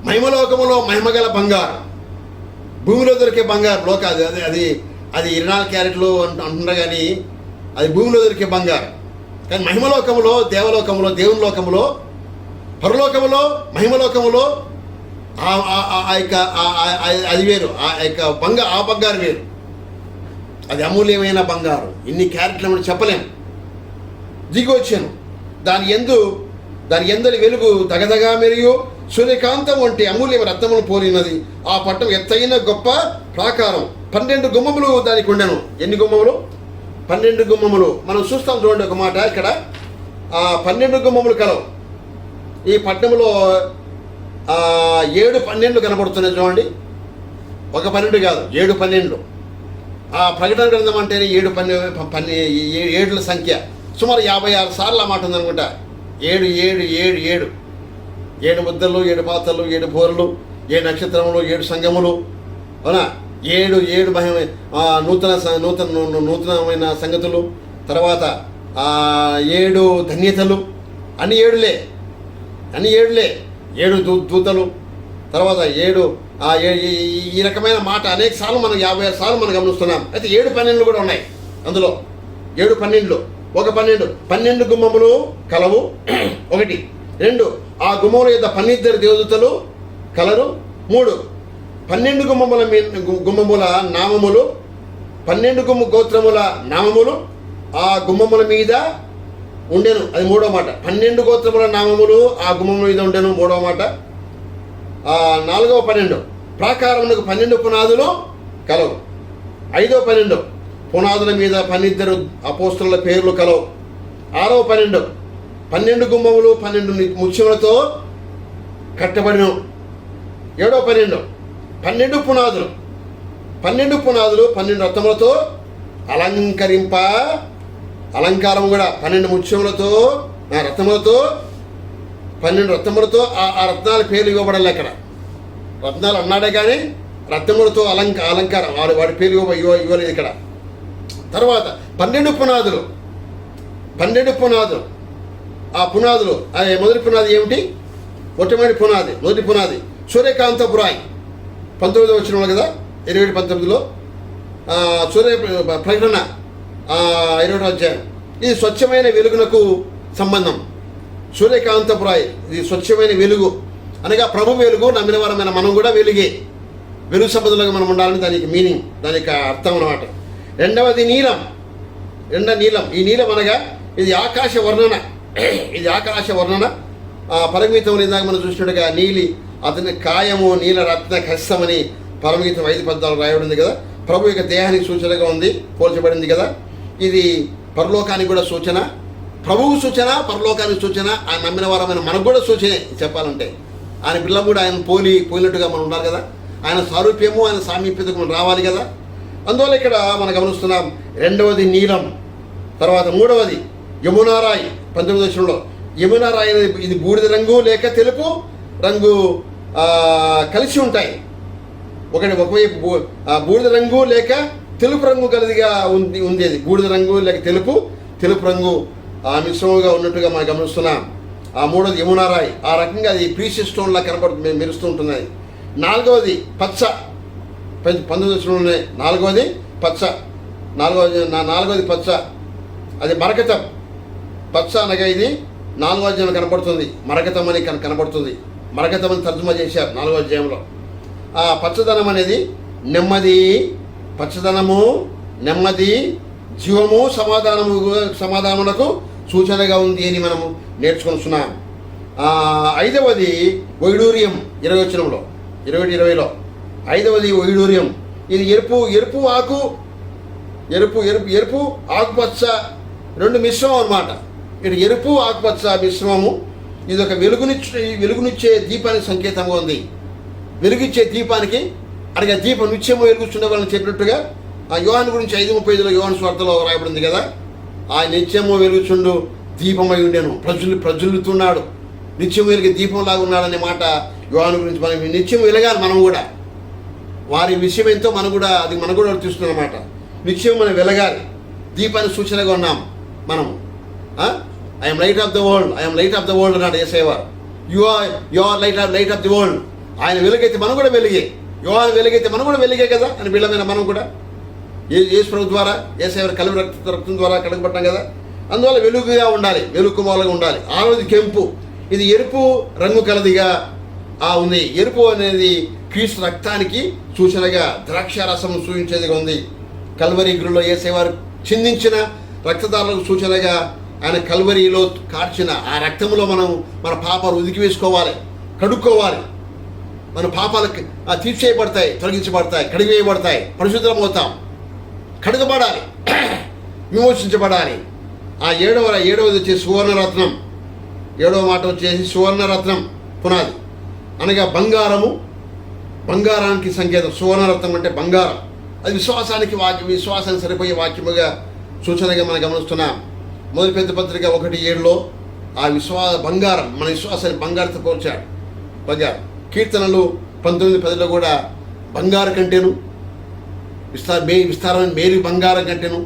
మహిమలోకములో మహిమగల బంగారం, భూమిలో దొరికే బంగారం అది 24 క్యారెట్లు అంటున్నారు కానీ అది భూమిలో దొరికే బంగారం. కానీ మహిమలోకములో, దేవలోకములో, దేవుని లోకములో, పరలోకములో, మహిమలోకములో అది వేరు. ఆ బంగారం వేరు. అది అమూల్యమైన బంగారం. ఇన్ని క్యారెట్లు మనం చెప్పలేము. దిగి వచ్చాను, దాని ఎందరి వెలుగు దగదగా మెరుగు సూర్యకాంతం వంటి అమూల్య రత్నములు పోలినది. ఆ పట్టణం ఎత్తైన గొప్ప ప్రాకారం, 12 గుమ్మములు దానికి ఉండెను. ఎన్ని గుమ్మములు? 12 గుమ్మములు. మనం చూస్తాం చూడండి ఒక మాట ఇక్కడ, 12 గుమ్మములు కలవు. ఈ పట్టణంలో 7-12 కనబడుతున్నాయి చూడండి. ఒక 12 కాదు, 7-12. ఆ ప్రకటన గ్రంథం అంటేనే 7 సంఖ్య. సుమారు 56 సార్లు ఆ మాట ఉందనుకుంటా. 7 ముద్దలు, 7 పాత్రలు, 7 బోరలు, 7 నక్షత్రములు, 7 సంఘములు, అవునా? 7 నూతనమైన సంగతులు, తర్వాత 7 ధన్యతలు, అన్ని 7 దూతలు, తర్వాత 7 ఈ రకమైన మాట అనేక సార్లు మనం 56 సార్లు మనం గమనిస్తున్నాం. అయితే 7-12 కూడా ఉన్నాయి అందులో. 7-12, ఒక 12 గుమ్మములు కలవు. 1, 2 ఆ గుమ్మముల యొక్క 12 దేవదూతలు కలరు. 3 12 గుమ్మముల నామములు, 12 గోత్రముల నామములు ఆ గుమ్మముల మీద ఉండెను. అది 3వ మాట. 12 గోత్రముల నామములు ఆ గుమ్మముల మీద ఉండెను, 3వ మాట. 4వ 12 ప్రాకారమునకు 12 పునాదులు కలవు. 5వ 12 పునాదుల మీద 12 అపోస్తలుల పేర్లు కలవు. 6వ 12 గుమ్మములు 12 ముత్యములతో కట్టబడిను. 7వ 12 పునాదులు 12 రత్నములతో అలంకారం కూడా 12 ముత్యములతో రత్నములతో 12 రత్నములతో ఆ రత్నాల పేర్లు ఇవ్వబడాలి. అక్కడ రత్నాలు అన్నాడే కానీ రత్నములతో అలంకారం వాడి పేరు ఇవ్వలేదు ఇక్కడ. తర్వాత 12 పునాదులు ఆ పునాదులు మొదటి పునాది ఏమిటి? మొట్టమొదటి పునాది సూర్యకాంతపురాయి 19వ వచనంలో కదా, 27-19లో ప్రకటన 20వ అధ్యాయం. ఇది స్వచ్ఛమైన వెలుగునకు సంబంధం. సూర్యకాంతపురాయి ఇది స్వచ్ఛమైన వెలుగు అనగా ప్రభు వెలుగు. నమ్మిన వారమైన మనం కూడా వెలుగు సంబంధంగా మనం ఉండాలని దానికి మీనింగ్, దానికి అర్థం అన్నమాట. రెండవది నీలం. ఈ నీలం అనగా ఇది ఆకాశ వర్ణన. పరమగీతం ఇందాక మనం చూసినట్టుగా నీలి అతని కాయము నీల రత్న కష్టమని పరమగీతం 5 రాయబడింది కదా. ప్రభు యొక్క దేహానికి సూచనగా ఉంది, పోల్చబడింది కదా. ఇది పరలోకానికి కూడా సూచన, ప్రభువు సూచన, పరలోకానికి సూచన. ఆయన నమ్మిన వారమైన మనకు కూడా సూచనే చెప్పాలంటే. ఆయన పిల్లలు కూడా ఆయన పోలినట్టుగా మనం ఉన్నారు కదా. ఆయన సారూప్యము, ఆయన సామీప్యతకు మనం రావాలి కదా. అందువల్ల ఇక్కడ మనం గమనిస్తున్నాం. రెండవది నీలం, తర్వాత మూడవది యమునారాయి. 19వ వచనంలో యమునారాయి అనేది ఇది బూడిద రంగు లేక తెలుపు రంగు కలిసి ఉంటాయి. ఒకవైపు బూడిద రంగు లేక తెలుపు రంగు కలిదిగా ఉండేది. బూడిద రంగు లేక తెలుపు రంగు మిశ్రమంగా ఉన్నట్టుగా మనం గమనిస్తున్నాం. ఆ మూడవది యమునారాయి, ఆ రకంగా అది ప్రీషియస్ స్టోన్లా కనపడుతుంది, మెరుస్తూ ఉంటుంది. నాలుగవది పచ్చ, 19వ వచనంలోనే నాలుగవది పచ్చ, నాలుగవది పచ్చ, అది మరకతం. పచ్చ అనగా ఇది 4వ అధ్యాయంలో కనపడుతుంది, మరకతం అని కనపడుతుంది. మరకతం అని తర్జుమా చేశారు 4వ అధ్యాయంలో. ఆ పచ్చదనం అనేది నెమ్మది, పచ్చదనము, నెమ్మది, జీవము, సమాధానములకు సూచనగా ఉంది అని మనము నేర్చుకొనిస్తున్నాం. 5వది వైడూర్యం, 20వ వచనంలో 21-20లో 5వది వైడూర్యం. ఇది ఎరుపు ఆకు, ఎరుపు ఆకుపచ్చ రెండు మిశ్రమం అన్నమాట. ఇక్కడ ఎరుపు ఆకుపచ్చ మిశ్రమము. ఇది ఒక వెలుగునిచ్చే దీపానికి సంకేతంగా ఉంది. వెలుగిచ్చే దీపానికి అనగా దీపం నిత్యము వెలుగుచుండే వాళ్ళని చెప్పినట్టుగా ఆ యోహాను గురించి 5:35 యోహాను స్వార్థలో రాయబడింది కదా. ఆ నిత్యము వెలుగుచుండు దీపమై ఉండేను, ప్రజ్వలితున్నాడు, నిత్యం వెలిగే దీపంలాగా ఉన్నాడనే మాట యోహాను గురించి. మనం నిత్యం వెలగాలి. మనం కూడా వారి విషయం ఎంతో మనం కూడా వర్తిస్తున్నమాట. నిత్యం మనం వెలగాలి, దీపాన్ని సూచనగా ఉన్నాం మనం. I am light of the world అన్నాడు యేసయ్య. You are light of the world. ఆయన వెలుగైతే మనం కూడా వెలిగే, యోహాను వెలుగైతే మనం కూడా వెలిగే కదా అని బిళ్ళమైన మనం కూడా యేసు ప్రభు ద్వారా, యేసయ్య కలువ రక్తం ద్వారా కడగబడ్డాం కదా. అందువల్ల వెలుగుగా ఉండాలి, వెలుగుమాలుగా ఉండాలి. 6వది కెంపు, ఇది ఎరుపు రంగు కలదిగా ఉంది. ఎరుపు అనేది క్రీస్తు రక్తానికి సూచనగా, ద్రాక్షారసం సూచించేదిగా ఉంది. కల్వరి గుడిలో యేసయ్య వారు చిందించిన రక్తదారులకు సూచనగా ఆయన కల్వరిలో కార్చిన ఆ రక్తంలో మనం మన పాపాలు ఉదికి వేసుకోవాలి, కడుక్కోవాలి. మన పాపాలకు తీర్చేయబడతాయి, తొలగించబడతాయి, కడిగివేయబడతాయి, పరిశుద్ధమవుతాం, కడగబడాలి, విమోచించబడాలి. ఆ ఏడవది వచ్చేసి సువర్ణరత్నం. 7వ మాట వచ్చేసి సువర్ణరత్నం పునాది అనగా బంగారానికి సంకేతం. సువర్ణరత్నం అంటే బంగారం. అది విశ్వాసానికి సరిపోయే వాక్యముగా సూచనగా మనం గమనిస్తున్నాం. మొదటి పెద్దపత్రిక 1:7లో ఆ బంగారం, మన విశ్వాసాన్ని బంగారంతో పోల్చాడు. బంగారం. కీర్తనలు 19:10లో కూడా బంగారు కంటేను విస్తారమైన మేలు బంగారం కంటేను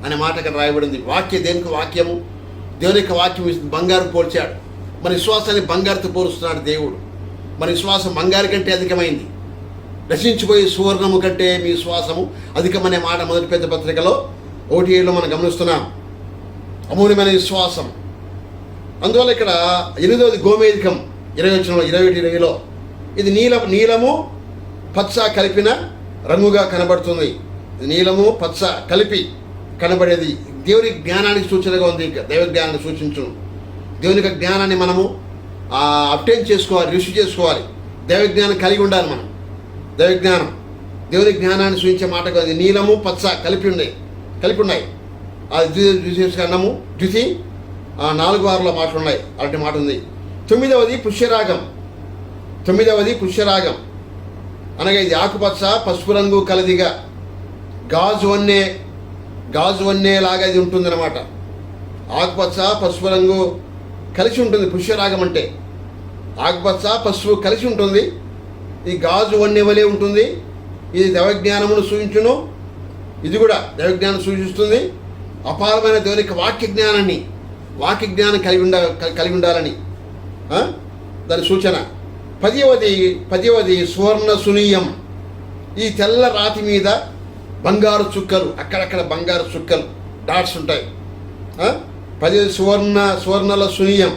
అనే మాట అక్కడ రాయబడింది. వాక్యము దేవుని యొక్క వాక్యం బంగారు పోల్చాడు. మన విశ్వాసాన్ని బంగారుతో పోలుస్తున్నాడు దేవుడు. మన విశ్వాసం బంగారు కంటే అధికమైంది. నశించిపోయే సువర్ణము కంటే మీ విశ్వాసము అధికమనే మాట మొదటి పెద్ద పత్రికలో 1:7లో మనం గమనిస్తున్నాం. అమూల్యమైన విశ్వాసం. అందువల్ల ఇక్కడ 8వది గోమేధికం, 21-20లో ఇది నీలము పచ్చ కలిపిన రంగుగా కనబడుతుంది. నీలము పచ్చ కలిపి కనబడేది దేవుని జ్ఞానానికి సూచనగా ఉంది. దైవ జ్ఞానాన్ని సూచించును. దేవుని యొక్క జ్ఞానాన్ని మనము అబ్టైన్ చేసుకోవాలి, రిసీవ్ చేసుకోవాలి. దైవ జ్ఞానం కలిగి ఉండాలి మనం. దైవ జ్ఞానం దేవుని జ్ఞానాన్ని సూచించే మాట కాదు. నీలము పచ్చ కలిపి ఉన్నాయి. అది అన్నము ద్వితి 4:6లో మాటలు ఉన్నాయి. అలాంటి మాట ఉంది. 9వది పుష్యరాగం అనగా ఇది ఆకుపచ్చ పసుపు రంగు కలదిగా గాజు వన్నె లాగా ఇది ఉంటుందన్నమాట. ఆకుపచ్చ పసుపు రంగు కలిసి ఉంటుంది. పుష్యరాగం అంటే ఆకుపచ్చ పసుపు కలిసి ఉంటుంది. ఇది గాజు వన్నె వలె ఉంటుంది. ఇది దైవజ్ఞానమును సూచించును. ఇది కూడా దైవజ్ఞానం సూచిస్తుంది. అపారమైన దేవుని యొక్క వాక్య జ్ఞానం కలిగి ఉండాలని దాని సూచన. 10వది సువర్ణ సునీయం. ఈ తెల్ల రాతి మీద బంగారు చుక్కలు, అక్కడక్కడ బంగారు చుక్కలు డాట్స్ ఉంటాయి. 10 సువర్ణల సునీయం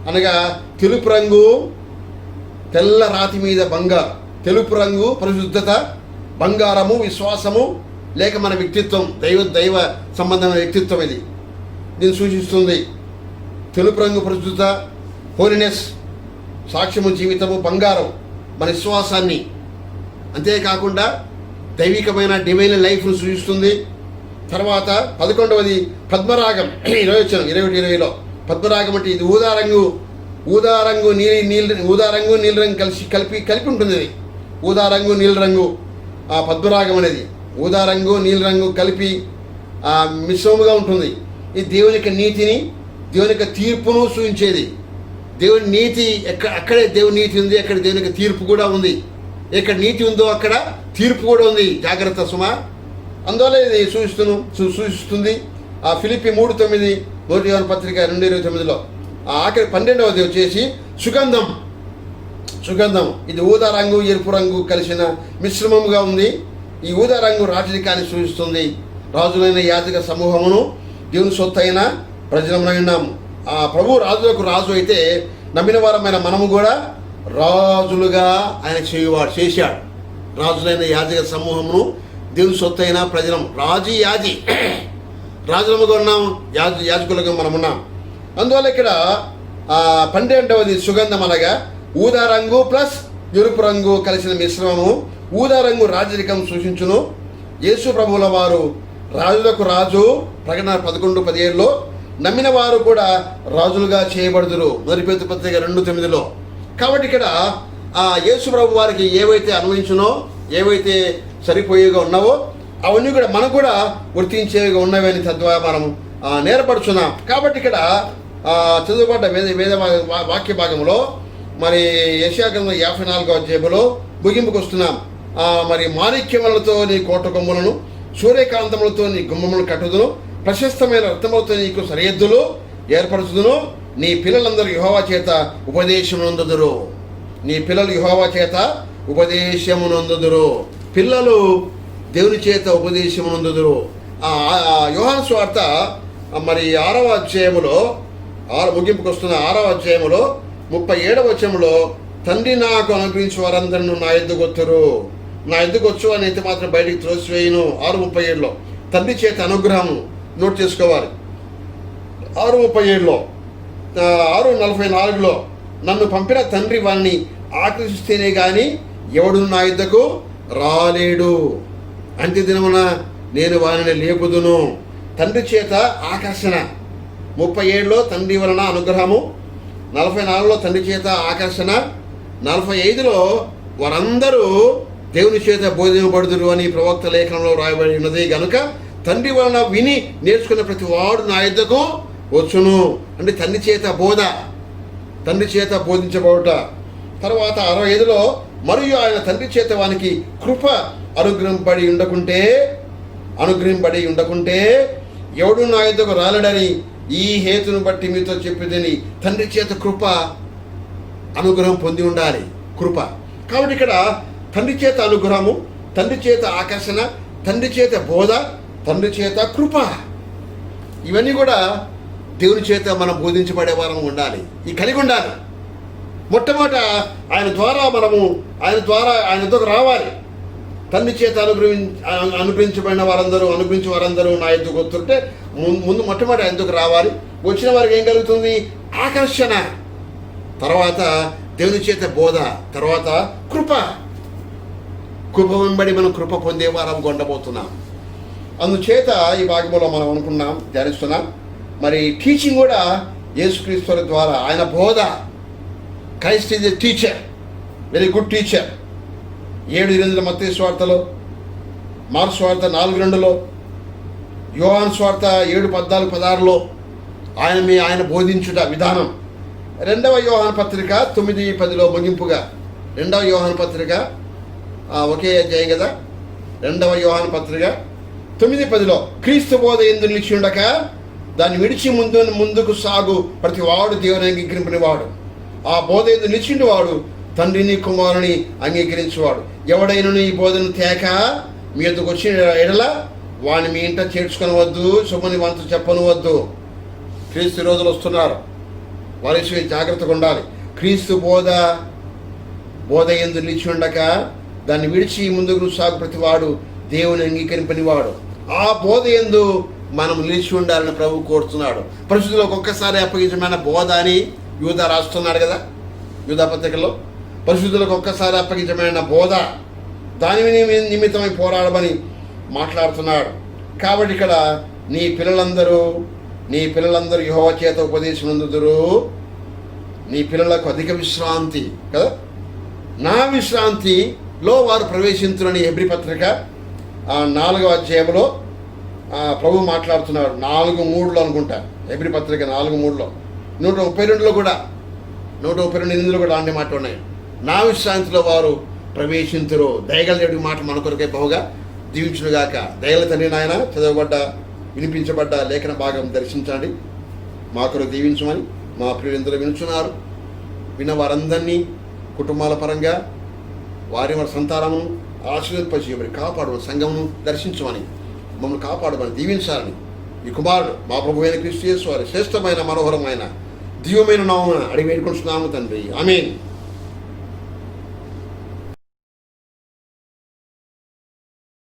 అనగా తెలుపు రంగు, తెల్ల రాతి మీద బంగారు. తెలుపు రంగు పరిశుద్ధత, బంగారము విశ్వాసము లేక మన వ్యక్తిత్వం, దైవ సంబంధమైన వ్యక్తిత్వం ఇది దీన్ని సూచిస్తుంది. తెలుపు రంగు పరిశుద్ధత, హోలీనెస్, సాక్ష్యము, జీవితము, బంగారం మన విశ్వాసాన్ని, అంతేకాకుండా దైవికమైన డివైన్ లైఫ్ను సూచిస్తుంది. తర్వాత 11వది పద్మరాగం, 21-20లో పద్మరాగం అంటే ఇది ఊదారంగు నీలిరంగు కలిపి ఉంటుంది. ఇది ఊదా రంగు నీల రంగు పద్మరాగం అనేది ఊదా రంగు నీల రంగు కలిపి మిశ్రమముగా ఉంటుంది. ఇది దేవుని యొక్క నీతిని, దేవుని యొక్క తీర్పును సూచించేది. దేవుని నీతి అక్కడే దేవుని నీతి ఉంది, అక్కడ దేవుని యొక్క తీర్పు కూడా ఉంది. ఎక్కడ నీతి ఉందో అక్కడ తీర్పు కూడా ఉంది. జాగ్రత్త సుమా. అందువల్ల ఇది సూచిస్తుంది. ఫిలిప్పీ 3:9, 1 యోహాను పత్రిక 2:29లో ఆఖరి 12వది వచ్చేసి సుగంధం. ఇది ఊదా రంగు ఎరుపు రంగు కలిసిన మిశ్రమముగా ఉంది. ఈ ఊదా రంగు రాజరికాన్ని సూచిస్తుంది. రాజులైన యాజక సమూహమును దేవుని సొత్తు అయిన ప్రజలమై ఉన్నాము. ఆ ప్రభు రాజులకు రాజు అయితే నమ్మిన వారమైన మనము కూడా రాజులుగా ఆయన చేశాడు. రాజులైన యాజక సమూహమును దేవుని సొత్తు అయిన ప్రజలం రాజులముగా ఉన్నాం, యాజకులుగా మనం ఉన్నాం. అందువల్ల ఇక్కడ 12వది సుగంధం అనగా ఊదా రంగు ప్లస్ ఎరుపు రంగు కలిసిన మిశ్రమము. ఊదా రంగు రాజరికం సూచించును. యేసు ప్రభువుల వారు రాజులకు రాజు, ప్రకటన 11:17లో నమ్మిన వారు కూడా రాజులుగా చేయబడుదురు, మొదటి పేతురు పత్రిక 2:9లో. కాబట్టి ఇక్కడ యేసు ప్రభు వారికి ఏవైతే అన్వయించునో, ఏవైతే సరిపోయేగా ఉన్నావో అవన్నీ కూడా మనకు కూడా వర్తించేవిగా ఉన్నవని తద్వారా మనం నేర్పడుచున్నాం. కాబట్టి ఇక్కడ చదువుబడ్డ వేద వాక్య భాగంలో మరి యెషయా గ్రంథం 54వ అధ్యాయంలో ముగింపుకు వస్తున్నాం. మరి మాణిక్యములతో నీ కోట కొమ్ములను, సూర్యకాంతములతో నీ గుమ్మములను కట్టుదును, ప్రశస్తమైన రత్నములతో నీకు సరిహద్దులు ఏర్పరచుదును, నీ పిల్లలందరూ యెహోవా చేత ఉపదేశమునందుదురు. నీ పిల్లలు యెహోవా చేత ఉపదేశమునందుదురు. పిల్లలు దేవుని చేత ఉపదేశమునందుదురు. యోహాను సువార్త మరి 6వ అధ్యాయములో ముగింపుకు వస్తున్న 6వ అధ్యాయములో 37వ వచనంలో తండ్రి నాకు అనుగ్రహించి వారందరూ నా ఎద్దుకు వచ్చు అని అయితే మాత్రం బయటికి త్రోసివేయను. 6:37లో తండ్రి చేత అనుగ్రహము నోట్ చేసుకోవాలి. 6:37లో 6:44లో నన్ను పంపిన తండ్రి వారిని ఆకర్షిస్తేనే కానీ ఎవడు నా యుద్ధకు రాలేడు. అంత్య దినమున నేను వారిని లేపుదును. తండ్రి చేత ఆకర్షణ. 37లో తండ్రి వలన అనుగ్రహము, 44లో తండ్రి చేత ఆకర్షణ, 45లో వారందరూ దేవుని చేత బోధింపబడుదురు అని ప్రవక్త లేఖనంలో రాయబడి ఉన్నది. కనుక తండ్రి వలన విని నేర్చుకున్న ప్రతి వాడు నా యుద్ధకు వచ్చును. అంటే తండ్రి చేత బోధించబడుట. తర్వాత 65లో మరియు ఆయన తండ్రి చేత వానికి కృప అనుగ్రహింపబడి ఉండకుంటే ఎవడు నా యుద్ధకు రాలేడని ఈ హేతును బట్టి మీతో చెప్పేదని తండ్రి చేత కృప అనుగ్రహం పొంది ఉండాలి. కృప. కాబట్టి ఇక్కడ తండ్రి చేత అనుగ్రహము, తండ్రి చేత ఆకర్షణ, తండ్రి చేత బోధ, తండ్రి చేత కృప, ఇవన్నీ కూడా దేవుని చేత మనం బోధించబడే వారం ఉండాలి. ఈ కలిగి ఉండాలి. మొట్టమొదట ఆయన ద్వారాతో రావాలి. తండ్రి చేత అనుగ్రహించి వారందరూ నా ఎద్దుకు వస్తుంటే ముందు మొట్టమొదటి ఆయన ఎద్దుకు రావాలి. వచ్చిన వారికి ఏం కలుగుతుంది? ఆకర్షణ. తర్వాత దేవుని చేత బోధ, తర్వాత కృప వెంబడి మనం కృప పొందే వారం ఉండబోతున్నాం. అందుచేత ఈ భాగంలో మనం ధ్యానిస్తున్నాం. మరి టీచింగ్ కూడా యేసుక్రీస్తు ద్వారా ఆయన బోధ. Christ is a teacher, very good teacher. 7:8 మత్తయి సువార్తలో, మార్కు సువార్త 4:2లో, యోహాను సువార్త 7:14-16లో ఆయన బోధించుట విధానం. 2వ యోహాను పత్రిక 9:10లో ముగింపుగా, 2వ యోహాను పత్రిక ఒకే అధ్యాయం కదా, 2వ యోహాను పత్రిక 9:10లో క్రీస్తు బోధ యందు నిలిచి ఉండక దాన్ని విడిచి ముందుకు సాగు ప్రతి వాడు దేవుని అంగీకరింపనివాడు. ఆ బోధ యందు నిలిచిండి వాడు తండ్రిని కుమారుని అంగీకరించేవాడు. ఎవడైనా ఈ బోధను తేక మీ యొద్దకు వచ్చిన ఎడల వాడిని మీ ఇంట చేర్చుకొనవద్దు, సొమ్ముని వంతు చెప్పనవద్దు. క్రీస్తు రోజులు వస్తున్నారు, వారి జాగ్రత్తగా ఉండాలి. క్రీస్తు బోధ యందు నిలిచి ఉండక దాన్ని విడిచి ముందుకు సాగు ప్రతివాడు దేవుని అంగీకరింపనివాడు. ఆ బోధ యందు మనం నిలిచి ఉండాలని ప్రభు కోరుతున్నాడు. పరిశుద్ధులకు ఒక్కసారి అప్పగించమైన బోధ అని యూదా రాస్తున్నాడు కదా, యూదా పత్రికలో. పరిశుద్ధులకు ఒక్కసారి అప్పగించమైన బోధ, దాని నిమిత్తమై పోరాడమని మాట్లాడుతున్నాడు. కాబట్టి ఇక్కడ నీ పిల్లలందరూ యెహోవా చేత ఉపదేశమునందుదురు. నీ పిల్లలకు అధిక విశ్రాంతి కదా. నా విశ్రాంతి లో వారు ప్రవేశించునని హెబ్రీ పత్రిక 4వ అధ్యాయంలో ప్రభు మాట్లాడుతున్నాడు. 4:3 అనుకుంటా, హెబ్రీ పత్రిక 4:3. 132లో కూడా 132:8 కూడా అన్ని మాటలు ఉన్నాయి. నా విశ్రాంతిలో వారు ప్రవేశించరు. దయగల దేవుడి మాట మన కొరకై బహుగా దీవించునుగాక. దయగల తండ్రి నాయన, చదవబడ్డ వినిపించబడ్డ లేఖన భాగం దర్శించండి, మా కొరకు దీవించమని మా ప్రియులందరూ వినుచున్నారు. విన్న వారందరినీ కుటుంబాల పరంగా వారి సంతానమును ఆశీర్వదింపజేయమని, కాపాడమని, సంఘమును దర్శించమని, మమ్మల్ని కాపాడమని, దీవించాలని ఈ కుమారుడు మా ప్రభు అయిన క్రీస్తు యేసు వారి శ్రేష్టమైన మనోహరమైన దివ్యమైన నామమున అడిగి వేడుకొంటున్నాము తండ్రి. ఆమేన్.